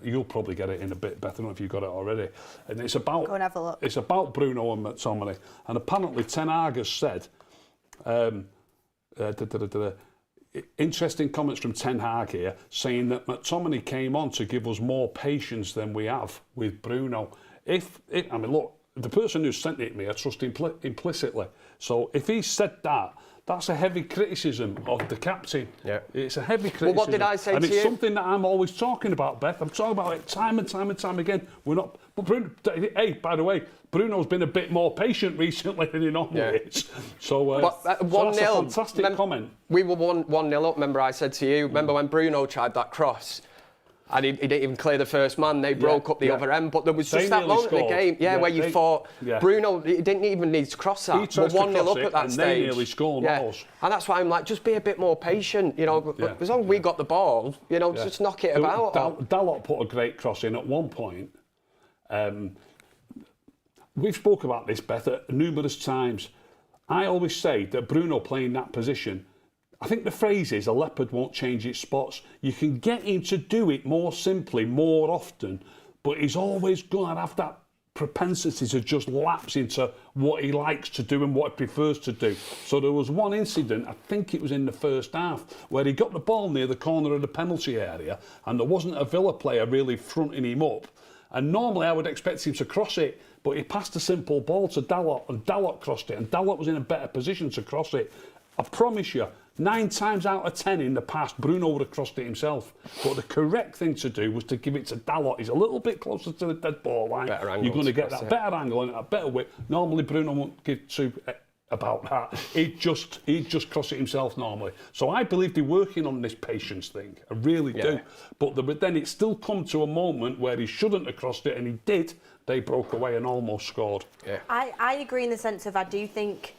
You'll probably get it in a bit better. I don't know if you've got it already. And it's about Go and have a look. It's about Bruno and McTominay, and apparently Ten Hag has said. Interesting comments from Ten Hag here, saying that McTominay came on to give us more patience than we have with Bruno. Look, the person who sent it to me, I trust implicitly. So if he said that, that's a heavy criticism of the captain. Yeah. It's a heavy criticism. Well, what did I say and to it's you? something that I'm always talking about, Beth. I'm talking about it time and time and time again. We're not. But Bruno, hey, by the way, Bruno's been a bit more patient recently than he normally is. So, that's a fantastic comment. We were 1-0 up, remember I said to you, remember when Bruno tried that cross? And he didn't even clear the first man. They broke up the other end. But there was just that moment in the game, where you thought, Bruno, he didn't even need to cross that. He tried to 1-0 cross up at that and stage. they nearly scored goals. And that's why I'm like, just be a bit more patient. As long as we got the ball, just knock it about. Dalot put a great cross in at one point. We've spoke about this, Beth, numerous times. I always say that Bruno playing that position, I think the phrase is, a leopard won't change its spots. You can get him to do it more simply, more often, but he's always going to have that propensity to just lapse into what he likes to do and what he prefers to do. So there was one incident, I think it was in the first half, where he got the ball near the corner of the penalty area and there wasn't a Villa player really fronting him up. And normally I would expect him to cross it, but he passed a simple ball to Dalot and Dalot crossed it, and Dalot was in a better position to cross it. I promise you, 9 times out of 10 in the past, Bruno would have crossed it himself. But the correct thing to do was to give it to Dalot. He's a little bit closer to the dead ball line. You're going to get that better angle and a better width. Normally, Bruno won't give two about that. He'd just cross it himself normally. So I believe they're working on this patience thing. I really do. But then it still come to a moment where he shouldn't have crossed it, and he did. They broke away and almost scored. Yeah. I agree in the sense of I do think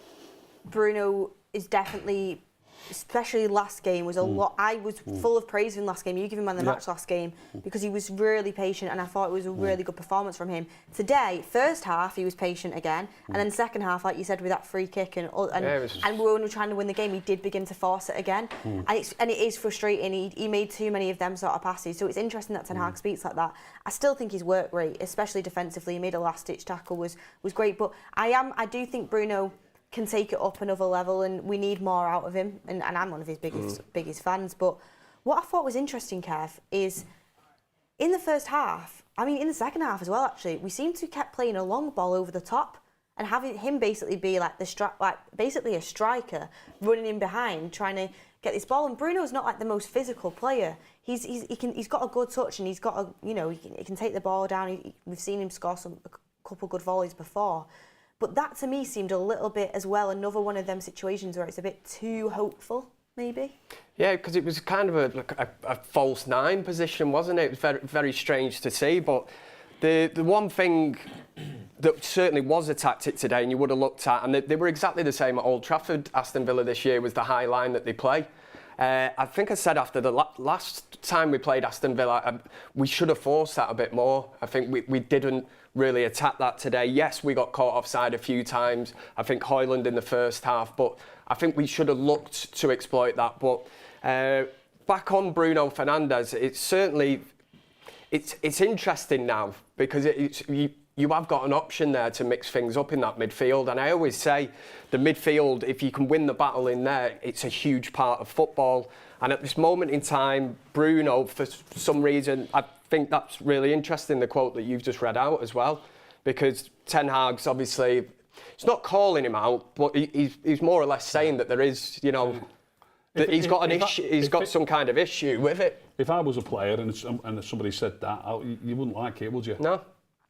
Bruno is definitely, especially last game, was a lot. I was full of praise in last game. You give him man of the match last game because he was really patient, and I thought it was a really good performance from him. Today, first half, he was patient again, and then second half, like you said, with that free kick and when we were trying to win the game, he did begin to force it again, and it is frustrating. He made too many of them sort of passes, so it's interesting that Ten Hag speaks like that. I still think his work rate, especially defensively, he made a last-ditch tackle, was great, but I do think Bruno can take it up another level, and we need more out of him, and I'm one of his biggest fans. But what I thought was interesting, Kev, is in the first half, in the second half as well, actually, we seem to kept playing a long ball over the top and having him basically be like basically a striker running in behind trying to get this ball. And Bruno's not like the most physical player. He's got a good touch, and he's got he can take the ball down. We've seen him score a couple good volleys before. But that to me seemed a little bit as well another one of them situations where it's a bit too hopeful, maybe. Yeah, because it was kind of a false 9 position, wasn't it? It was very, very strange to see. But the one thing that certainly was a tactic today, and you would have looked at, and they were exactly the same at Old Trafford, Aston Villa this year, was the high line that they play. I think I said after the last time we played Aston Villa, we should have forced that a bit more. I think we didn't really attack that today. Yes, we got caught offside a few times. I think Højlund in the first half, but I think we should have looked to exploit that. But back on Bruno Fernandes, it's interesting now because you have got an option there to mix things up in that midfield. And I always say the midfield, if you can win the battle in there, it's a huge part of football. And at this moment in time, Bruno, for some reason, I think that's really interesting, the quote that you've just read out as well, because Ten Hag's obviously, it's not calling him out, but he's more or less saying that there is, that he's got an issue. He's got some kind of issue with it. If I was a player and somebody said that, you wouldn't like it, would you? No.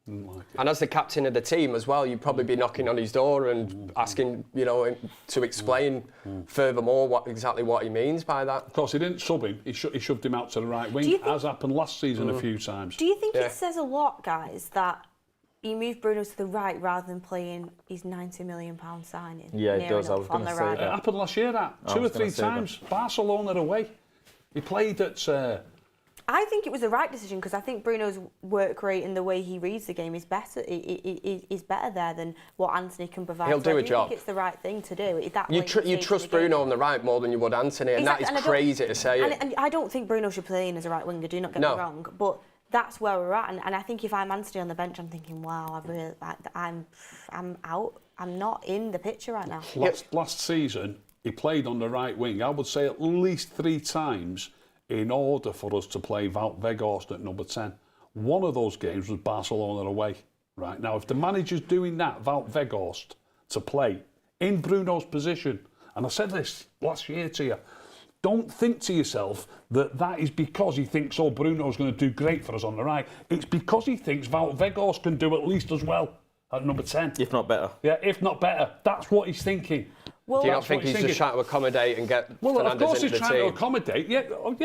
And as the captain of the team as well, you'd probably be knocking on his door and asking, him to explain furthermore exactly what he means by that. Of course, he didn't sub him. He shoved him out to the right wing, as happened last season a few times. Do you think it says a lot, guys, that he moved Bruno to the right rather than playing his £90 million signing? Yeah, it does. I was going to say that. It happened last year, two or three times. Barcelona away. He played at... I think it was the right decision because I think Bruno's work rate and the way he reads the game is better. Is better there than what Anthony can provide. He'll do a job. I think it's the right thing to do. You trust Bruno on the right more than you would Anthony, and that is crazy to say. And I don't think Bruno should play in as a right winger. Do not get me wrong, but that's where we're at. And I think if I'm Anthony on the bench, I'm thinking, wow, I'm out. I'm not in the picture right now. Last season, he played on the right wing. I would say at least 3 times. In order for us to play Wout Weghorst at number 10. One of those games was Barcelona away. Right now, if the manager's doing that, Wout Weghorst, to play in Bruno's position, and I said this last year to you, don't think to yourself that is because he thinks, Bruno's going to do great for us on the right. It's because he thinks Wout Weghorst can do at least as well at number 10. If not better. Yeah, if not better. That's what he's thinking. Well, do you not think he's just trying to accommodate and get Fernandes into the team? Well, of course he's trying to accommodate. Yeah,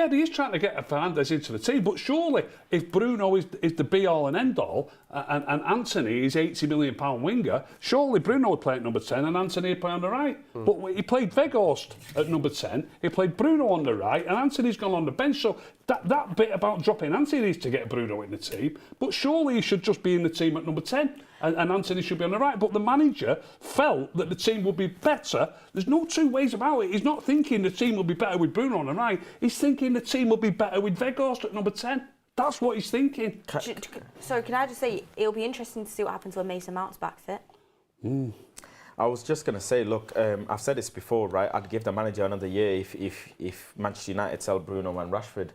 he is trying to get Fernandes into the team. But surely, if Bruno is the be-all and end-all, and Anthony is £80 million winger, surely Bruno would play at number 10 and Anthony would play on the right. But he played Weghorst at number 10, he played Bruno on the right, and Anthony's gone on the bench. So that bit about dropping Anthony is to get Bruno in the team. But surely he should just be in the team at number 10. And Anthony should be on the right. But the manager felt that the team would be better. There's no two ways about it. He's not thinking the team will be better with Bruno on the right. He's thinking the team will be better with Weghorst at number 10. That's what he's thinking. So can I just say, it'll be interesting to see what happens when Mason Mount's back fit. I was just going to say, look, I've said this before, right? I'd give the manager another year if Manchester United sell Bruno and Rashford.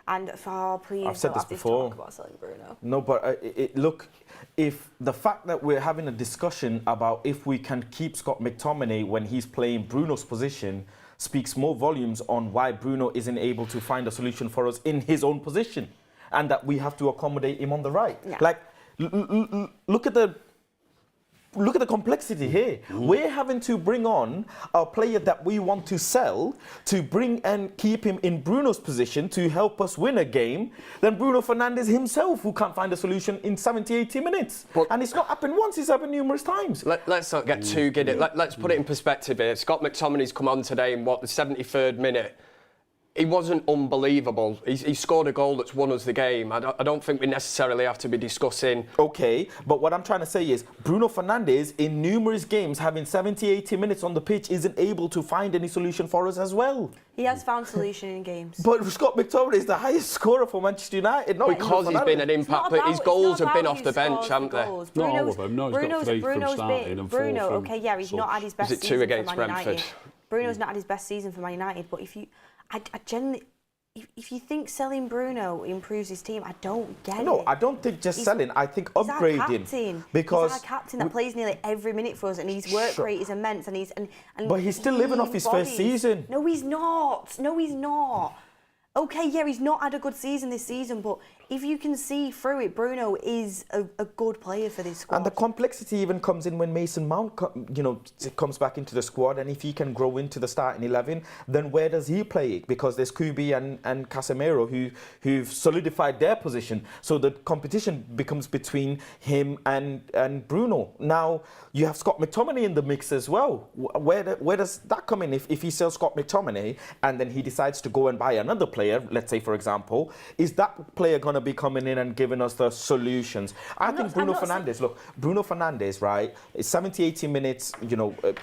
And please, I've said this before. Talk about selling Bruno. No, but look, if the fact that we're having a discussion about if we can keep Scott McTominay when he's playing Bruno's position speaks more volumes on why Bruno isn't able to find a solution for us in his own position, and that we have to accommodate him on the right. Yeah. Like, look at the complexity here. We're having to bring on a player that we want to sell to bring and keep him in Bruno's position to help us win a game. Then Bruno Fernandes himself, who can't find a solution in 70, 80 minutes. And it's not happened once, it's happened numerous times. Let's not get too giddy. Let's put it in perspective here. Scott McTominay's come on today in the 73rd minute. He wasn't unbelievable. He scored a goal that's won us the game. I don't think we necessarily have to be discussing... Okay, but what I'm trying to say is Bruno Fernandes, in numerous games, having 70, 80 minutes on the pitch, isn't able to find any solution for us as well. He has found solution in games. But Scott McTominay is the highest scorer for Manchester United. Not because he's been an impact, but his goals have been off the bench, haven't they? Not all of them. No, he's got 3 from starting and 4 from he's not had his best season. Is it 2 against Brentford? Bruno's not had his best season for Man United, but I generally... If you think selling Bruno improves his team, I don't get it. No, I don't think just selling. I think upgrading. He's our captain. Because he's our captain that plays nearly every minute for us, and his work rate is immense. But he's still living off his first season. No, he's not. No, he's not. Okay, yeah, he's not had a good season this season, but if you can see through it, Bruno is a good player for this squad. And the complexity even comes in when Mason Mount, comes back into the squad, and if he can grow into the starting 11, then where does he play it? Because there's Kubi and Casemiro who've solidified their position. So the competition becomes between him and Bruno. Now, you have Scott McTominay in the mix as well. Where does that come in? If he sells Scott McTominay and then he decides to go and buy another player, let's say, for example, is that player going to be coming in and giving us the solutions? I think Bruno Fernandes, right, is 70, 80 minutes,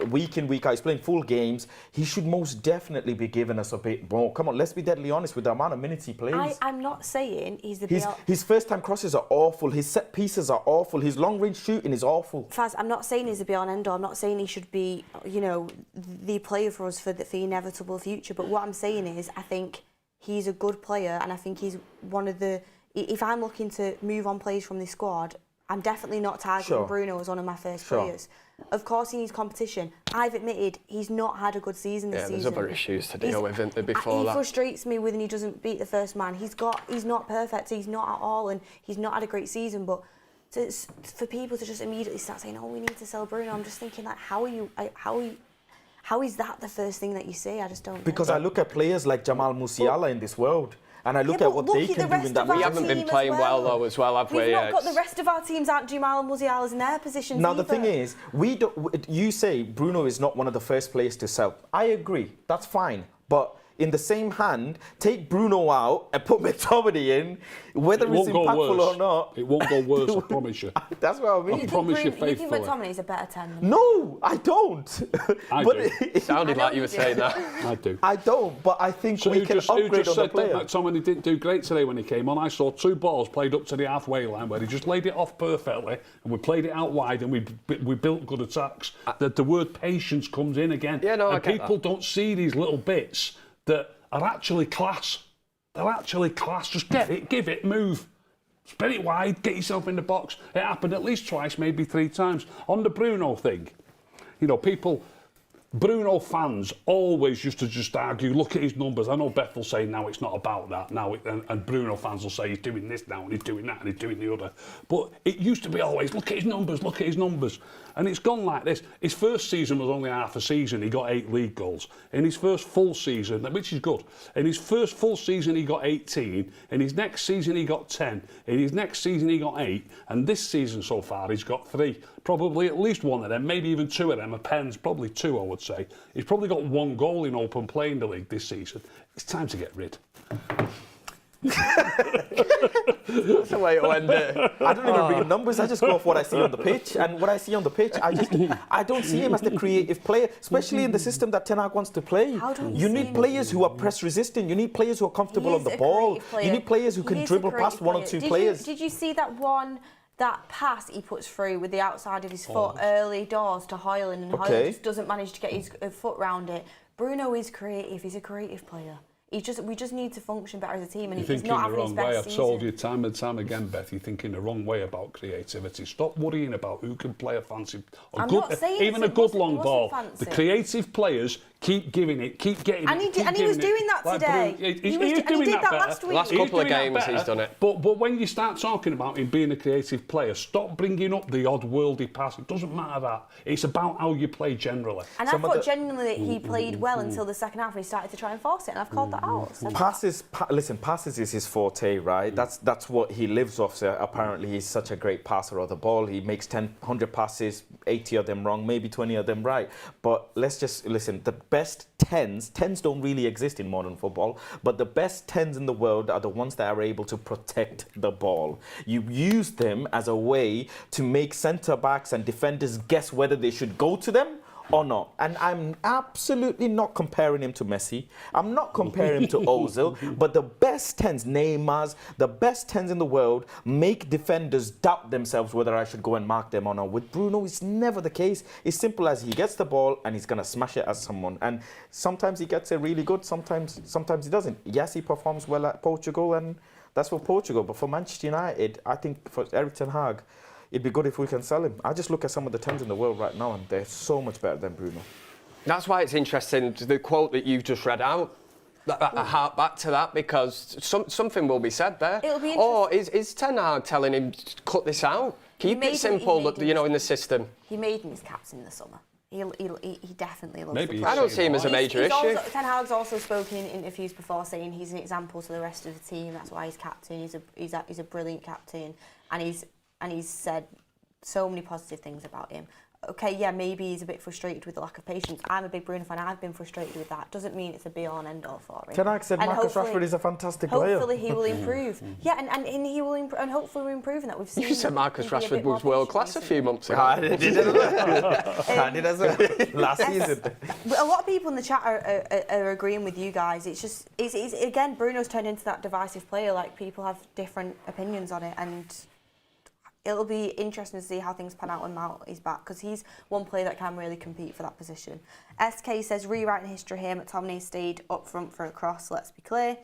week in, week out, he's playing full games. He should most definitely be giving us a bit more. Come on, let's be deadly honest with the amount of minutes he plays. I'm not saying he's the His first-time crosses are awful. His set pieces are awful. His long-range shooting is awful. Faz, I'm not saying he's the be-all and end-all. I'm not saying he should be, the player for us for the inevitable future. But what I'm saying is, I think he's a good player, and I think he's one of the... If I'm looking to move on players from this squad, I'm definitely not targeting Bruno as one of my first players. Of course he needs competition. I've admitted he's not had a good season this season. Yeah, there's other issues to deal with, isn't there, before that? He frustrates me when he doesn't beat the first man. He's not perfect, he's not at all, and he's not had a great season, but for people to just immediately start saying, "Oh, we need to sell Bruno," I'm just thinking, like, how is that the first thing that you see? I just don't. Because I look at players like Jamal Musiala in this world, and I look at what they can do in that. We haven't been playing well though, as well, have we? We've not got the rest of our teams aren't Jamal and Musiala's in their positions. Now either. the thing is, we don't. You say Bruno is not one of the first players to sell. I agree. That's fine, but in the same hand, take Bruno out and put McTominay in, whether it's impactful or not. It won't go worse, I promise you. That's what I mean. I promise you faithfully. You think McTominay's a better 10 than No, I don't. I do. It sounded like you were saying that. I do. I don't, but I think we can upgrade on the player. That McTominay didn't do great today when he came on? I saw 2 balls played up to the halfway line where he just laid it off perfectly, and we played it out wide, and we built good attacks. The word patience comes in again. Yeah, no, and I get people that. don't see these little bits that are actually class. They're actually class. Just get it, give it, move. Spin it wide, get yourself in the box. It happened at least twice, maybe 3 times. On the Bruno thing, you know, Bruno fans always used to just argue, look at his numbers. I know Beth will say now it's not about that. And Bruno fans will say he's doing this now and he's doing that and he's doing the other. But it used to be always, look at his numbers, look at his numbers. And it's gone like this. His first season was only half a season. He got 8 league goals. In his first full season, which is good, in his first full season he got 18. In his next season he got 10. In his next season he got 8. And this season so far he's got 3. Probably at least one of them, maybe even 2 of them are pens, probably 2 I would say. He's probably got 1 goal in open play in the league this season. It's time to get rid. That's the way to end it. I don't even read numbers. I just go off what I see on the pitch, and what I see on the pitch, I don't see him as the creative player, especially in the system that Ten Hag wants to play. You need players who are press resistant. You need players who are comfortable on the ball. You need players who can dribble past 1 or 2 players. Did you see that pass he puts through with the outside of his foot early doors to Højlund, and Højlund just doesn't manage to get his foot round it? Bruno is creative. He's a creative player. We just need to function better as a team, and he's not having his best season. I've told you time and time again, Beth, you're thinking the wrong way about creativity. Stop worrying about who can play a fancy, even a good long ball. The creative players keep giving it, keep getting it. And he was doing that today. He did that last week. Last couple of games he's done it. But when you start talking about him being a creative player, stop bringing up the odd worldy pass. It doesn't matter that. It's about how you play generally. And I thought genuinely that he played well until the second half, and he started to try and force it, and I've called that out. Passes is his forte, right? That's what he lives off. So apparently, he's such a great passer of the ball. He makes 100 passes, 80 of them wrong, maybe 20 of them right. But let's just listen. The best 10s don't really exist in modern football, but the best 10s in the world are the ones that are able to protect the ball. You use them as a way to make centre backs and defenders guess whether they should go to them or not. And I'm absolutely not comparing him to Messi. I'm not comparing him to Ozil. But the best 10s, Neymar's, the best 10s in the world make defenders doubt themselves whether I should go and mark them or not. With Bruno, it's never the case. It's simple as he gets the ball and he's going to smash it at someone. And sometimes he gets it really good, sometimes he doesn't. Yes, he performs well at Portugal, and that's for Portugal. But for Manchester United, I think for Erik ten Hag, it'd be good if we can sell him. I just look at some of the 10s in the world right now, and they're so much better than Bruno. That's why it's interesting, the quote that you've just read out. I hark back to that because something will be said there. It'll be or is Ten Hag telling him to cut this out? Keep it simple, in the system. He made him his captain in the summer. He definitely loves Maybe the I don't see him as a major issue. Ten Hag's also spoken in interviews before saying he's an example to the rest of the team. That's why he's captain. He's a brilliant captain, and he's said so many positive things about him. Okay, yeah, maybe he's a bit frustrated with the lack of patience. I'm a big Bruno fan. I've been frustrated with that. Doesn't mean it's a be-all and end-all for him. Ten Hag said Marcus Rashford is a fantastic player. Hopefully he will improve. Yeah, and he will improve, and hopefully we're improving that. We've seen. You said Marcus Rashford was world class a few months ago. I did as well. Last season. A lot of people in the chat are agreeing with you guys. It's again, Bruno's turned into that divisive player. Like, people have different opinions on it, and it'll be interesting to see how things pan out when Mount is back, because he's one player that can really compete for that position. SK says, rewriting history here, McTominay stayed up front for a cross, let's be clear.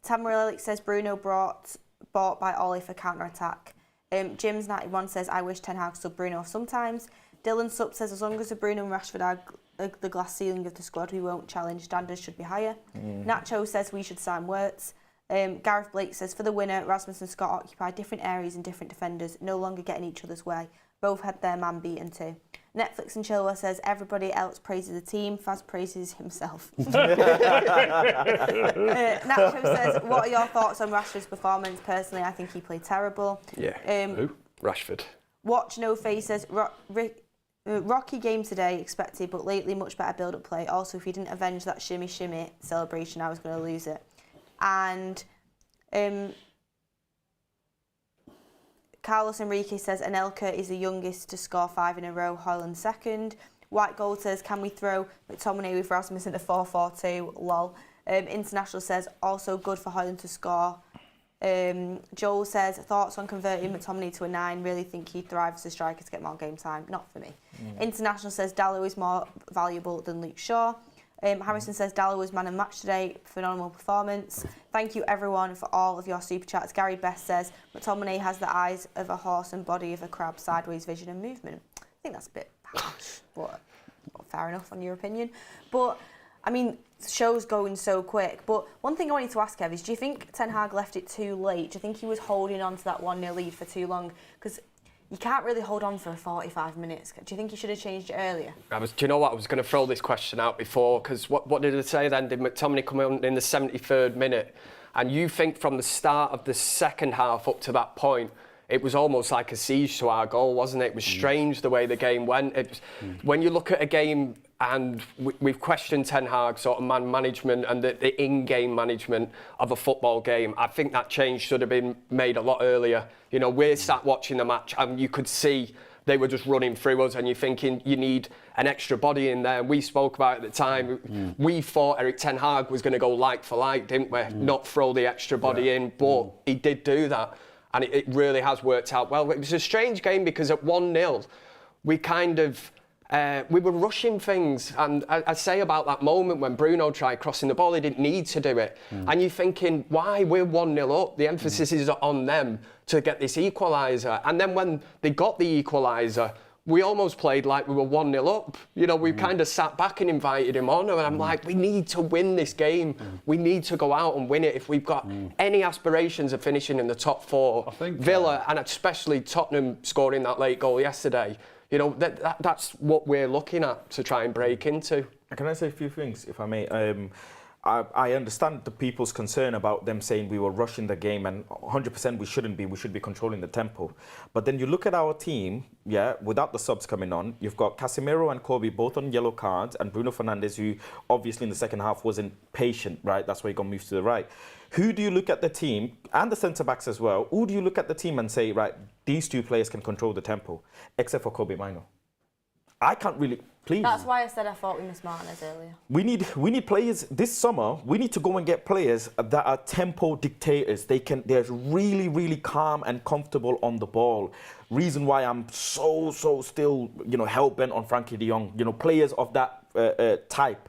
Tamarelic says, Bruno bought by Ollie for counter-attack. Jims91 says, I wish Ten Hag stood Bruno off sometimes. Dylan Sup says, as long as Bruno and Rashford are the glass ceiling of the squad, we won't challenge. Standards should be higher. Nacho says, we should sign Wirtz. Gareth Blake says, for the winner, Rasmus and Scott occupied different areas and different defenders, no longer getting each other's way. Both had their man beaten too. Netflix and Chilwell says, everybody else praises the team, Faz praises himself. Nacho says, what are your thoughts on Rashford's performance? Personally, I think he played terrible. Yeah. Who? Rashford. Watch No Face says, rocky game today, expected, but lately much better build-up play. Also, if he didn't avenge that shimmy celebration, I was going to lose it. And Carlos Enrique says, Anelka is the youngest to score 5 in a row, Haaland second. White Gold says, can we throw McTominay with Rasmus in a 4-4-2? Lol. International says, also good for Haaland to score. Joel says, thoughts on converting McTominay to a 9? Really think he'd thrive as a striker to get more game time? Not for me. International says, Dalot is more valuable than Luke Shaw. Harrison says, Dalot was man of match today. Phenomenal performance. Thank you, everyone, for all of your super chats. Gary Best says, McTominay has the eyes of a horse and body of a crab, sideways vision and movement. I think that's a bit harsh, but fair enough on your opinion. But, I mean, the show's going so quick. But one thing I wanted to ask, Kev, is do you think Ten Hag left it too late? Do you think he was holding on to that 1-0 lead for too long? Because you can't really hold on for 45 minutes. Do you think he should have changed it earlier? Do you know what? I was going to throw this question out before, because what did it say then? Did McTominay come in the 73rd minute? And you think from the start of the second half up to that point, it was almost like a siege to our goal, wasn't it? It was strange the way the game went. When you look at a game, and we've questioned Ten Hag's sort of man management and the in-game management of a football game, I think that change should have been made a lot earlier. You know, we're sat watching the match and you could see they were just running through us, and you're thinking you need an extra body in there. We spoke about it at the time. We thought Erik Ten Hag was going to go like for like, didn't we? Not throw the extra body in, but he did do that. And it really has worked out well. It was a strange game because at 1-0, we kind of, we were rushing things. And I say about that moment when Bruno tried crossing the ball, he didn't need to do it. And you're thinking, why? We're 1-0 up. The emphasis is on them to get this equaliser. And then when they got the equaliser, we almost played like we were 1-0 up. You know, we kind of sat back and invited him on. And I'm like, we need to win this game. We need to go out and win it if we've got any aspirations of finishing in the top 4. I think Villa, and especially Tottenham scoring that late goal yesterday, you know, that's what we're looking at to try and break into. Can I say a few things, if I may? I understand the people's concern about them saying we were rushing the game, and 100% we shouldn't be. We should be controlling the tempo. But then you look at our team, without the subs coming on, you've got Casemiro and Kobe both on yellow cards, and Bruno Fernandes, who obviously in the second half wasn't patient, right? That's why he got moved to the right. Who do you look at the team, and the centre-backs as well, who do you look at the team and say, right, these two players can control the tempo, except for Kobe Mino? I can't really... Please. That's why I said I thought we missed Martinez earlier. We need players this summer. We need to go and get players that are tempo dictators. They're really, really calm and comfortable on the ball. Reason why I'm so still, hell-bent on Frankie de Jong. Players of that type.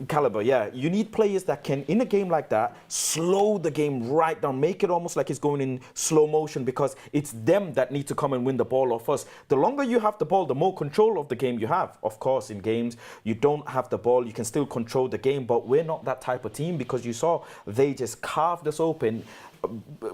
Caliber, yeah. You need players that can, in a game like that, slow the game right down, make it almost like it's going in slow motion, because it's them that need to come and win the ball off us. The longer you have the ball, the more control of the game you have. Of course, in games, you don't have the ball, you can still control the game, but we're not that type of team, because you saw they just carved us open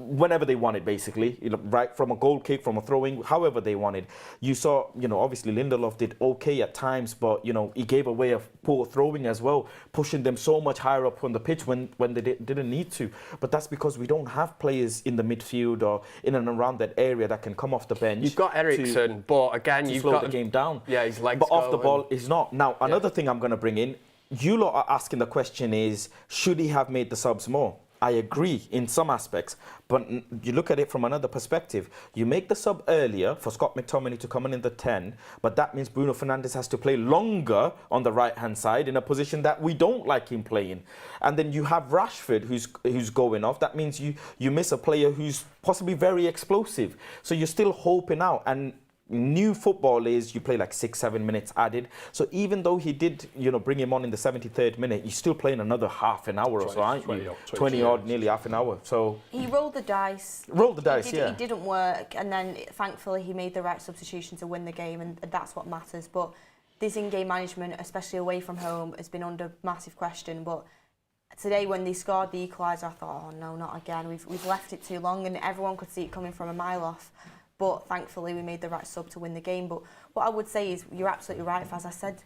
whenever they wanted, basically, right from a goal kick, from a throwing, however they wanted. You saw, obviously Lindelof did okay at times, but he gave away a poor throwing as well, pushing them so much higher up on the pitch when they didn't need to. But that's because we don't have players in the midfield or in and around that area that can come off the bench. You've got Eriksen, but again, you've slow got the game down. Yeah, his legs. But off the ball is not. Now, another thing I'm going to bring in. You lot are asking the question is, should he have made the subs more? I agree in some aspects, but you look at it from another perspective. You make the sub earlier for Scott McTominay to come in the 10, but that means Bruno Fernandes has to play longer on the right-hand side in a position that we don't like him playing. And then you have Rashford who's going off. That means you miss a player who's possibly very explosive. So you're still hoping out. And new football is you play like 6-7 minutes added. So even though he did, bring him on in the 73rd minute, you're still playing another half an hour or so, aren't you? 20 odd, nearly half an hour. So he rolled the dice. It didn't work, and then thankfully he made the right substitution to win the game, and that's what matters. But this in-game management, especially away from home, has been under massive question. But today when they scored the equaliser, I thought, oh no, not again. We've left it too long, and everyone could see it coming from a mile off. But thankfully, we made the right sub to win the game. But what I would say is, you're absolutely right, Faz. I said,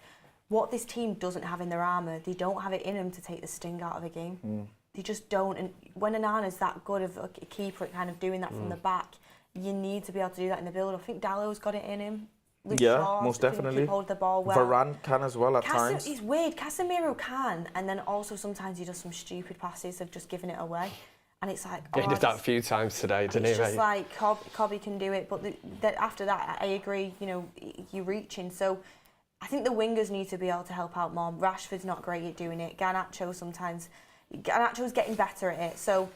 what this team doesn't have in their armour, they don't have it in them to take the sting out of a game. They just don't. And when Onana's that good of a keeper at kind of doing that from the back, you need to be able to do that in the build. I think Dalot's got it in him. Most definitely. Hold the ball well. Varane can as well at times. It's weird. Casemiro can, and then also sometimes he does some stupid passes of just giving it away. And it's like... He did that a few times today, didn't he? It's just like, Cobby can do it, but after that, I agree, you know, you're reaching. So I think the wingers need to be able to help out more. Rashford's not great at doing it. Garnacho's getting better at it. So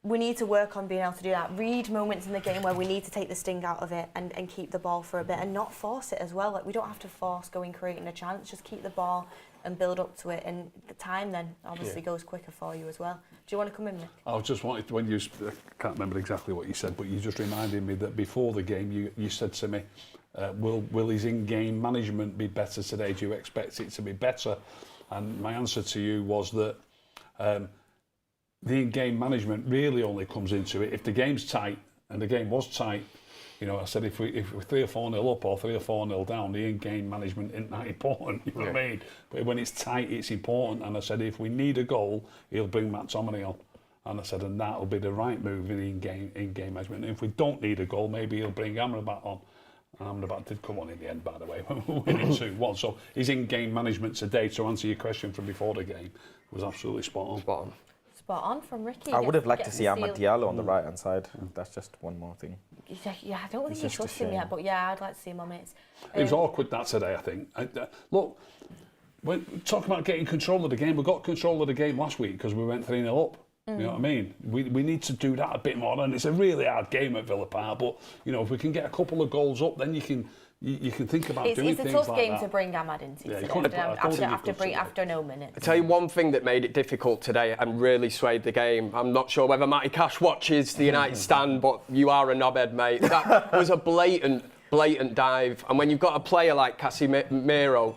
we need to work on being able to do that. Read moments in the game where we need to take the sting out of it and keep the ball for a bit and not force it as well. Like, we don't have to force creating a chance. Just keep the ball and build up to it, and the time then obviously goes quicker for you as well. Do you want to come in, Nick? I just wanted, when you, I can't remember exactly what you said, but you just reminded me that before the game you said to me, will his in-game management be better today? Do you expect it to be better? And my answer to you was that the in-game management really only comes into it if the game's tight, and the game was tight. You know, I said if we're 3 or 4-0 up or 3 or 4-0 down, the in-game management isn't that important. You know what I mean? But when it's tight, it's important. And I said if we need a goal, he'll bring McTominay on. And I said, and that'll be the right move in in-game management. And if we don't need a goal, maybe he'll bring Amrabat on. Amrabat did come on in the end, by the way, when we were winning 2-1. So his in-game management today, to answer your question from before the game, was absolutely spot on. Spot on from Ricky. I would have liked to see Amad Diallo on the right-hand side. That's just one more thing. Yeah, I don't think you trust him yet, but yeah, I'd like to see him on it. It was awkward that today, I think. Look, when talking about getting control of the game, we got control of the game last week because we went 3-0 up. You know what I mean? We need to do that a bit more, and it's a really hard game at Villa Park. But you know, if we can get a couple of goals up, then you can think about doing things like that. It's a tough game to bring Amad into after no minutes. I tell you one thing that made it difficult today and really swayed the game. I'm not sure whether Matty Cash watches the United stand, but you are a knobhead, mate. That was a blatant dive, and when you've got a player like Casemiro,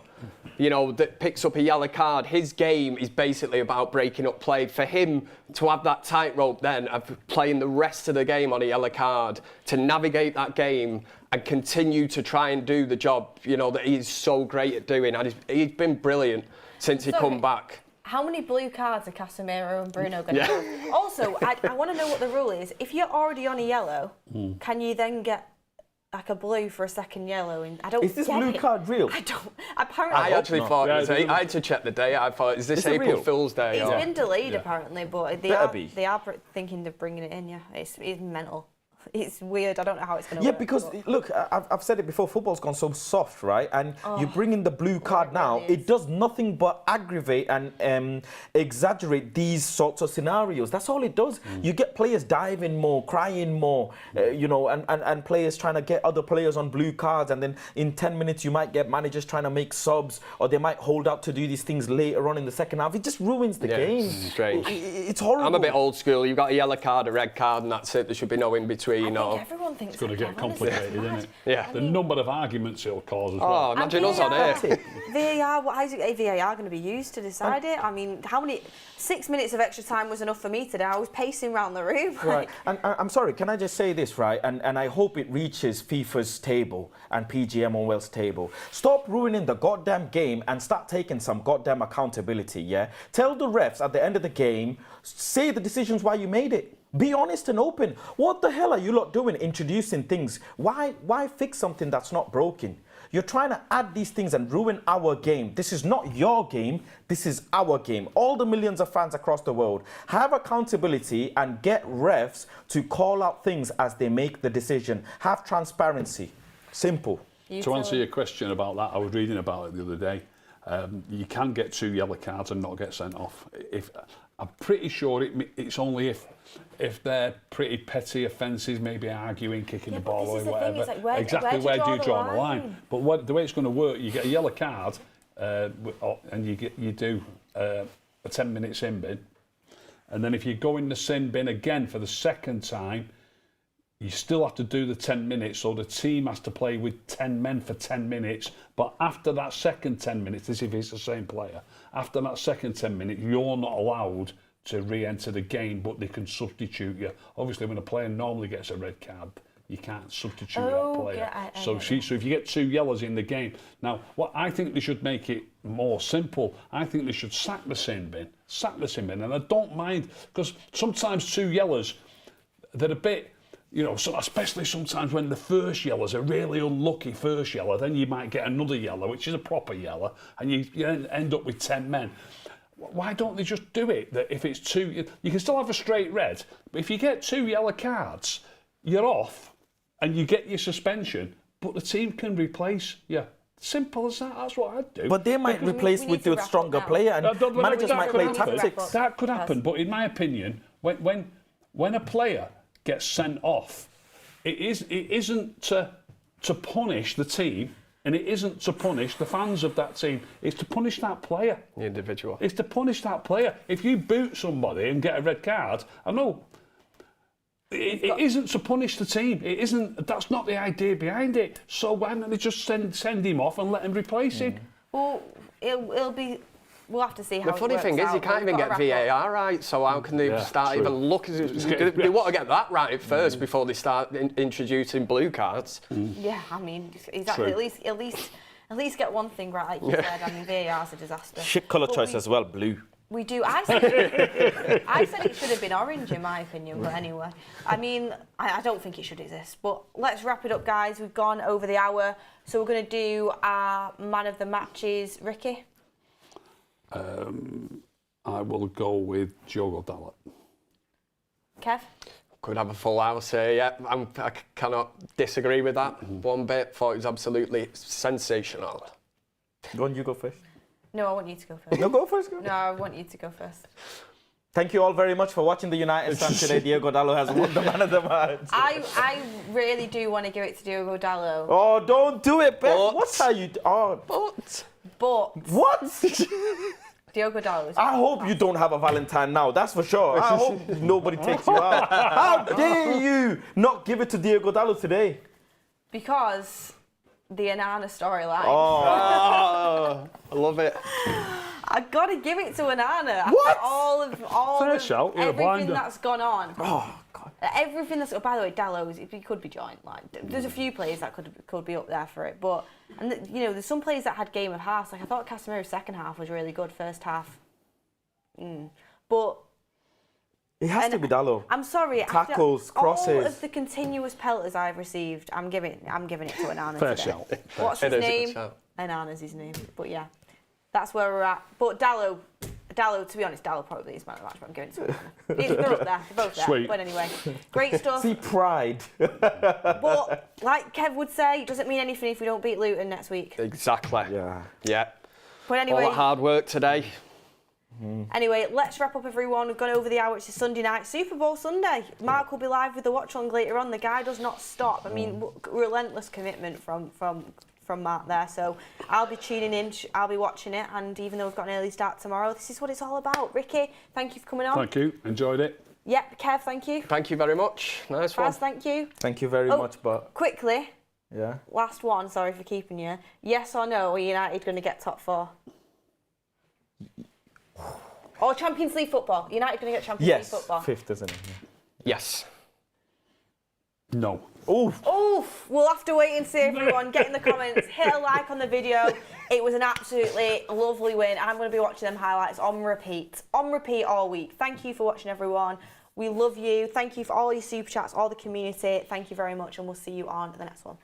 you know, that picks up a yellow card, his game is basically about breaking up play. For him to have that tightrope then of playing the rest of the game on a yellow card, to navigate that game and continue to try and do the job, you know, that he's so great at doing. And he's been brilliant since he come back. How many blue cards are Casemiro and Bruno going to have? Also, I want to know what the rule is. If you're already on a yellow, can you then get like a blue for a second yellow? And I don't. Is this blue card real? I don't. Apparently, I actually thought it was. I had to check the date. I thought, is this April Fool's Day? It's been delayed apparently, but they are thinking of bringing it in. Yeah, it's mental. It's weird. I don't know how it's going to work. Yeah, because look, I've said it before. Football's gone so soft, right? And you bring in the blue card now. It does nothing but aggravate and exaggerate these sorts of scenarios. That's all it does. You get players diving more, crying more, you know, and players trying to get other players on blue cards. And then in 10 minutes, you might get managers trying to make subs, or they might hold out to do these things later on in the second half. It just ruins the game. It's strange. It's horrible. I'm a bit old school. You've got a yellow card, a red card, and that's it. There should be no in between. I think everyone thinks it's going to get complicated, isn't it? Yeah. The number of arguments it'll cause as well. Oh, imagine us on it. VAR, how is VAR going to be used to decide it? I mean, 6 minutes of extra time was enough for me today. I was pacing around the room. Right. And I'm sorry, can I just say this, right? And I hope it reaches FIFA's table and PGMOL's table. Stop ruining the goddamn game and start taking some goddamn accountability, yeah? Tell the refs at the end of the game, say the decisions why you made it. Be honest and open. What the hell are you lot doing introducing things? Why fix something that's not broken? You're trying to add these things and ruin our game. This is not your game. This is our game. All the millions of fans across the world have accountability and get refs to call out things as they make the decision. Have transparency. Simple. To answer your question about that, I was reading about it the other day. You can get 2 yellow cards and not get sent off. I'm pretty sure it's only if they're pretty petty offences, maybe arguing, kicking the ball away, whatever. Where do you draw the line? But the way it's going to work, you get a yellow card, and you do a 10-minute sin bin, and then if you go in the sin bin again for the second time, you still have to do the 10 minutes, so the team has to play with 10 men for 10 minutes. But after that second 10 minutes, this if it's the same player, after that second 10 minutes, you're not allowed to re-enter the game, but they can substitute you. Obviously, when a player normally gets a red card, you can't substitute that player. Yeah, so if you get 2 yellows in the game, now what I think they should make it more simple. I think they should sack the sin bin, and I don't mind, because sometimes 2 yellows, they're a bit. You know, so especially sometimes when the first yellow's a really unlucky first yellow, then you might get another yellow, which is a proper yellow, and you end up with 10 men. Why don't they just do it that if it's 2, you can still have a straight red, but if you get 2 yellow cards, you're off, and you get your suspension, but the team can replace you. Simple as that. That's what I'd do. But they might replace with a stronger player, and managers might play tactics. That could happen, but in my opinion, when a player gets sent off, it isn't to punish the team, and it isn't to punish the fans of that team. It's to punish that player. The individual. It's to punish that player. If you boot somebody and get a red card, I know it isn't to punish the team. It isn't. That's not the idea behind it. So why don't they just send him off and let him replace him? Well, it'll be. We'll have to see how. The funny thing is, you can't even get VAR right, so how can they start even looking? They want to get that right first before they start introducing blue cards. Yeah, I mean, exactly. At least get one thing right, like you said. I mean, VAR's a disaster. Shit colour choice as well, blue. We do. I said it should have been orange, in my opinion. But anyway, I mean, I don't think it should exist. But let's wrap it up, guys. We've gone over the hour, so we're going to do our man of the matches. Ricky. I will go with Diogo Dalot. Kev? Could have a full house here, yeah. I cannot disagree with that one bit. Thought it was absolutely sensational. Go on, you go first. No, I want you to go first. No, go first. Go. No, I want you to go first. Thank you all very much for watching the United stand today. Diogo Dalot has won the man of the match. I really do want to give it to Diogo Dalot. Oh, don't do it, Beth. What's how you... Oh. But... What? Diogo Dalot. I hope you don't have a Valentine now, that's for sure. I hope nobody takes you out. How dare you not give it to Diogo Dalot today? Because the Onana storyline. Oh, I love it. I gotta give it to Onana. What? All of shout, everything that's gone on. oh God. Everything that's. By the way, Dalot, he could be joined. Like, there's a few players that could be up there for it, but there's some players that had game of halves. Like I thought Casemiro's second half was really good. First half, but It has to be Dalot. I'm sorry. Tackles, crosses. All of the continuous pelters I've received, I'm giving it to Onana Fair today. shout. What's his name? Onana's his name. But yeah, that's where we're at. But Dalot, to be honest, Dalot probably is man of the match, but I'm giving it to Onana. They're up there. They're both there. Sweet. But anyway, great stuff. See, pride. But like Kev would say, it doesn't mean anything if we don't beat Luton next week. Exactly. Yeah. But anyway, all that hard work today. Anyway, let's wrap up, everyone. We've gone over the hour. It's a Sunday night, Super Bowl Sunday. Mark will be live with the watch along later on. The guy does not stop. I mean, relentless commitment from Mark there. So I'll be tuning in. I'll be watching it. And even though we've got an early start tomorrow, this is what it's all about. Ricky, thank you for coming on. Thank you. Enjoyed it. Yep. Kev, thank you. Thank you very much. Nice one. Faz, thank you. Thank you very much, but... Quickly, Yeah. last one. Sorry for keeping you. Yes or no, are United going to get top 4? Or Champions League football? United going to get Champions League football? Yes, 5th, isn't it? Yes. No. Oof. Oof! We'll have to wait and see, everyone. Get in the comments, hit a like on the video. It was an absolutely lovely win. I'm going to be watching them highlights on repeat all week. Thank you for watching, everyone. We love you. Thank you for all your super chats, all the community. Thank you very much, and we'll see you on the next one.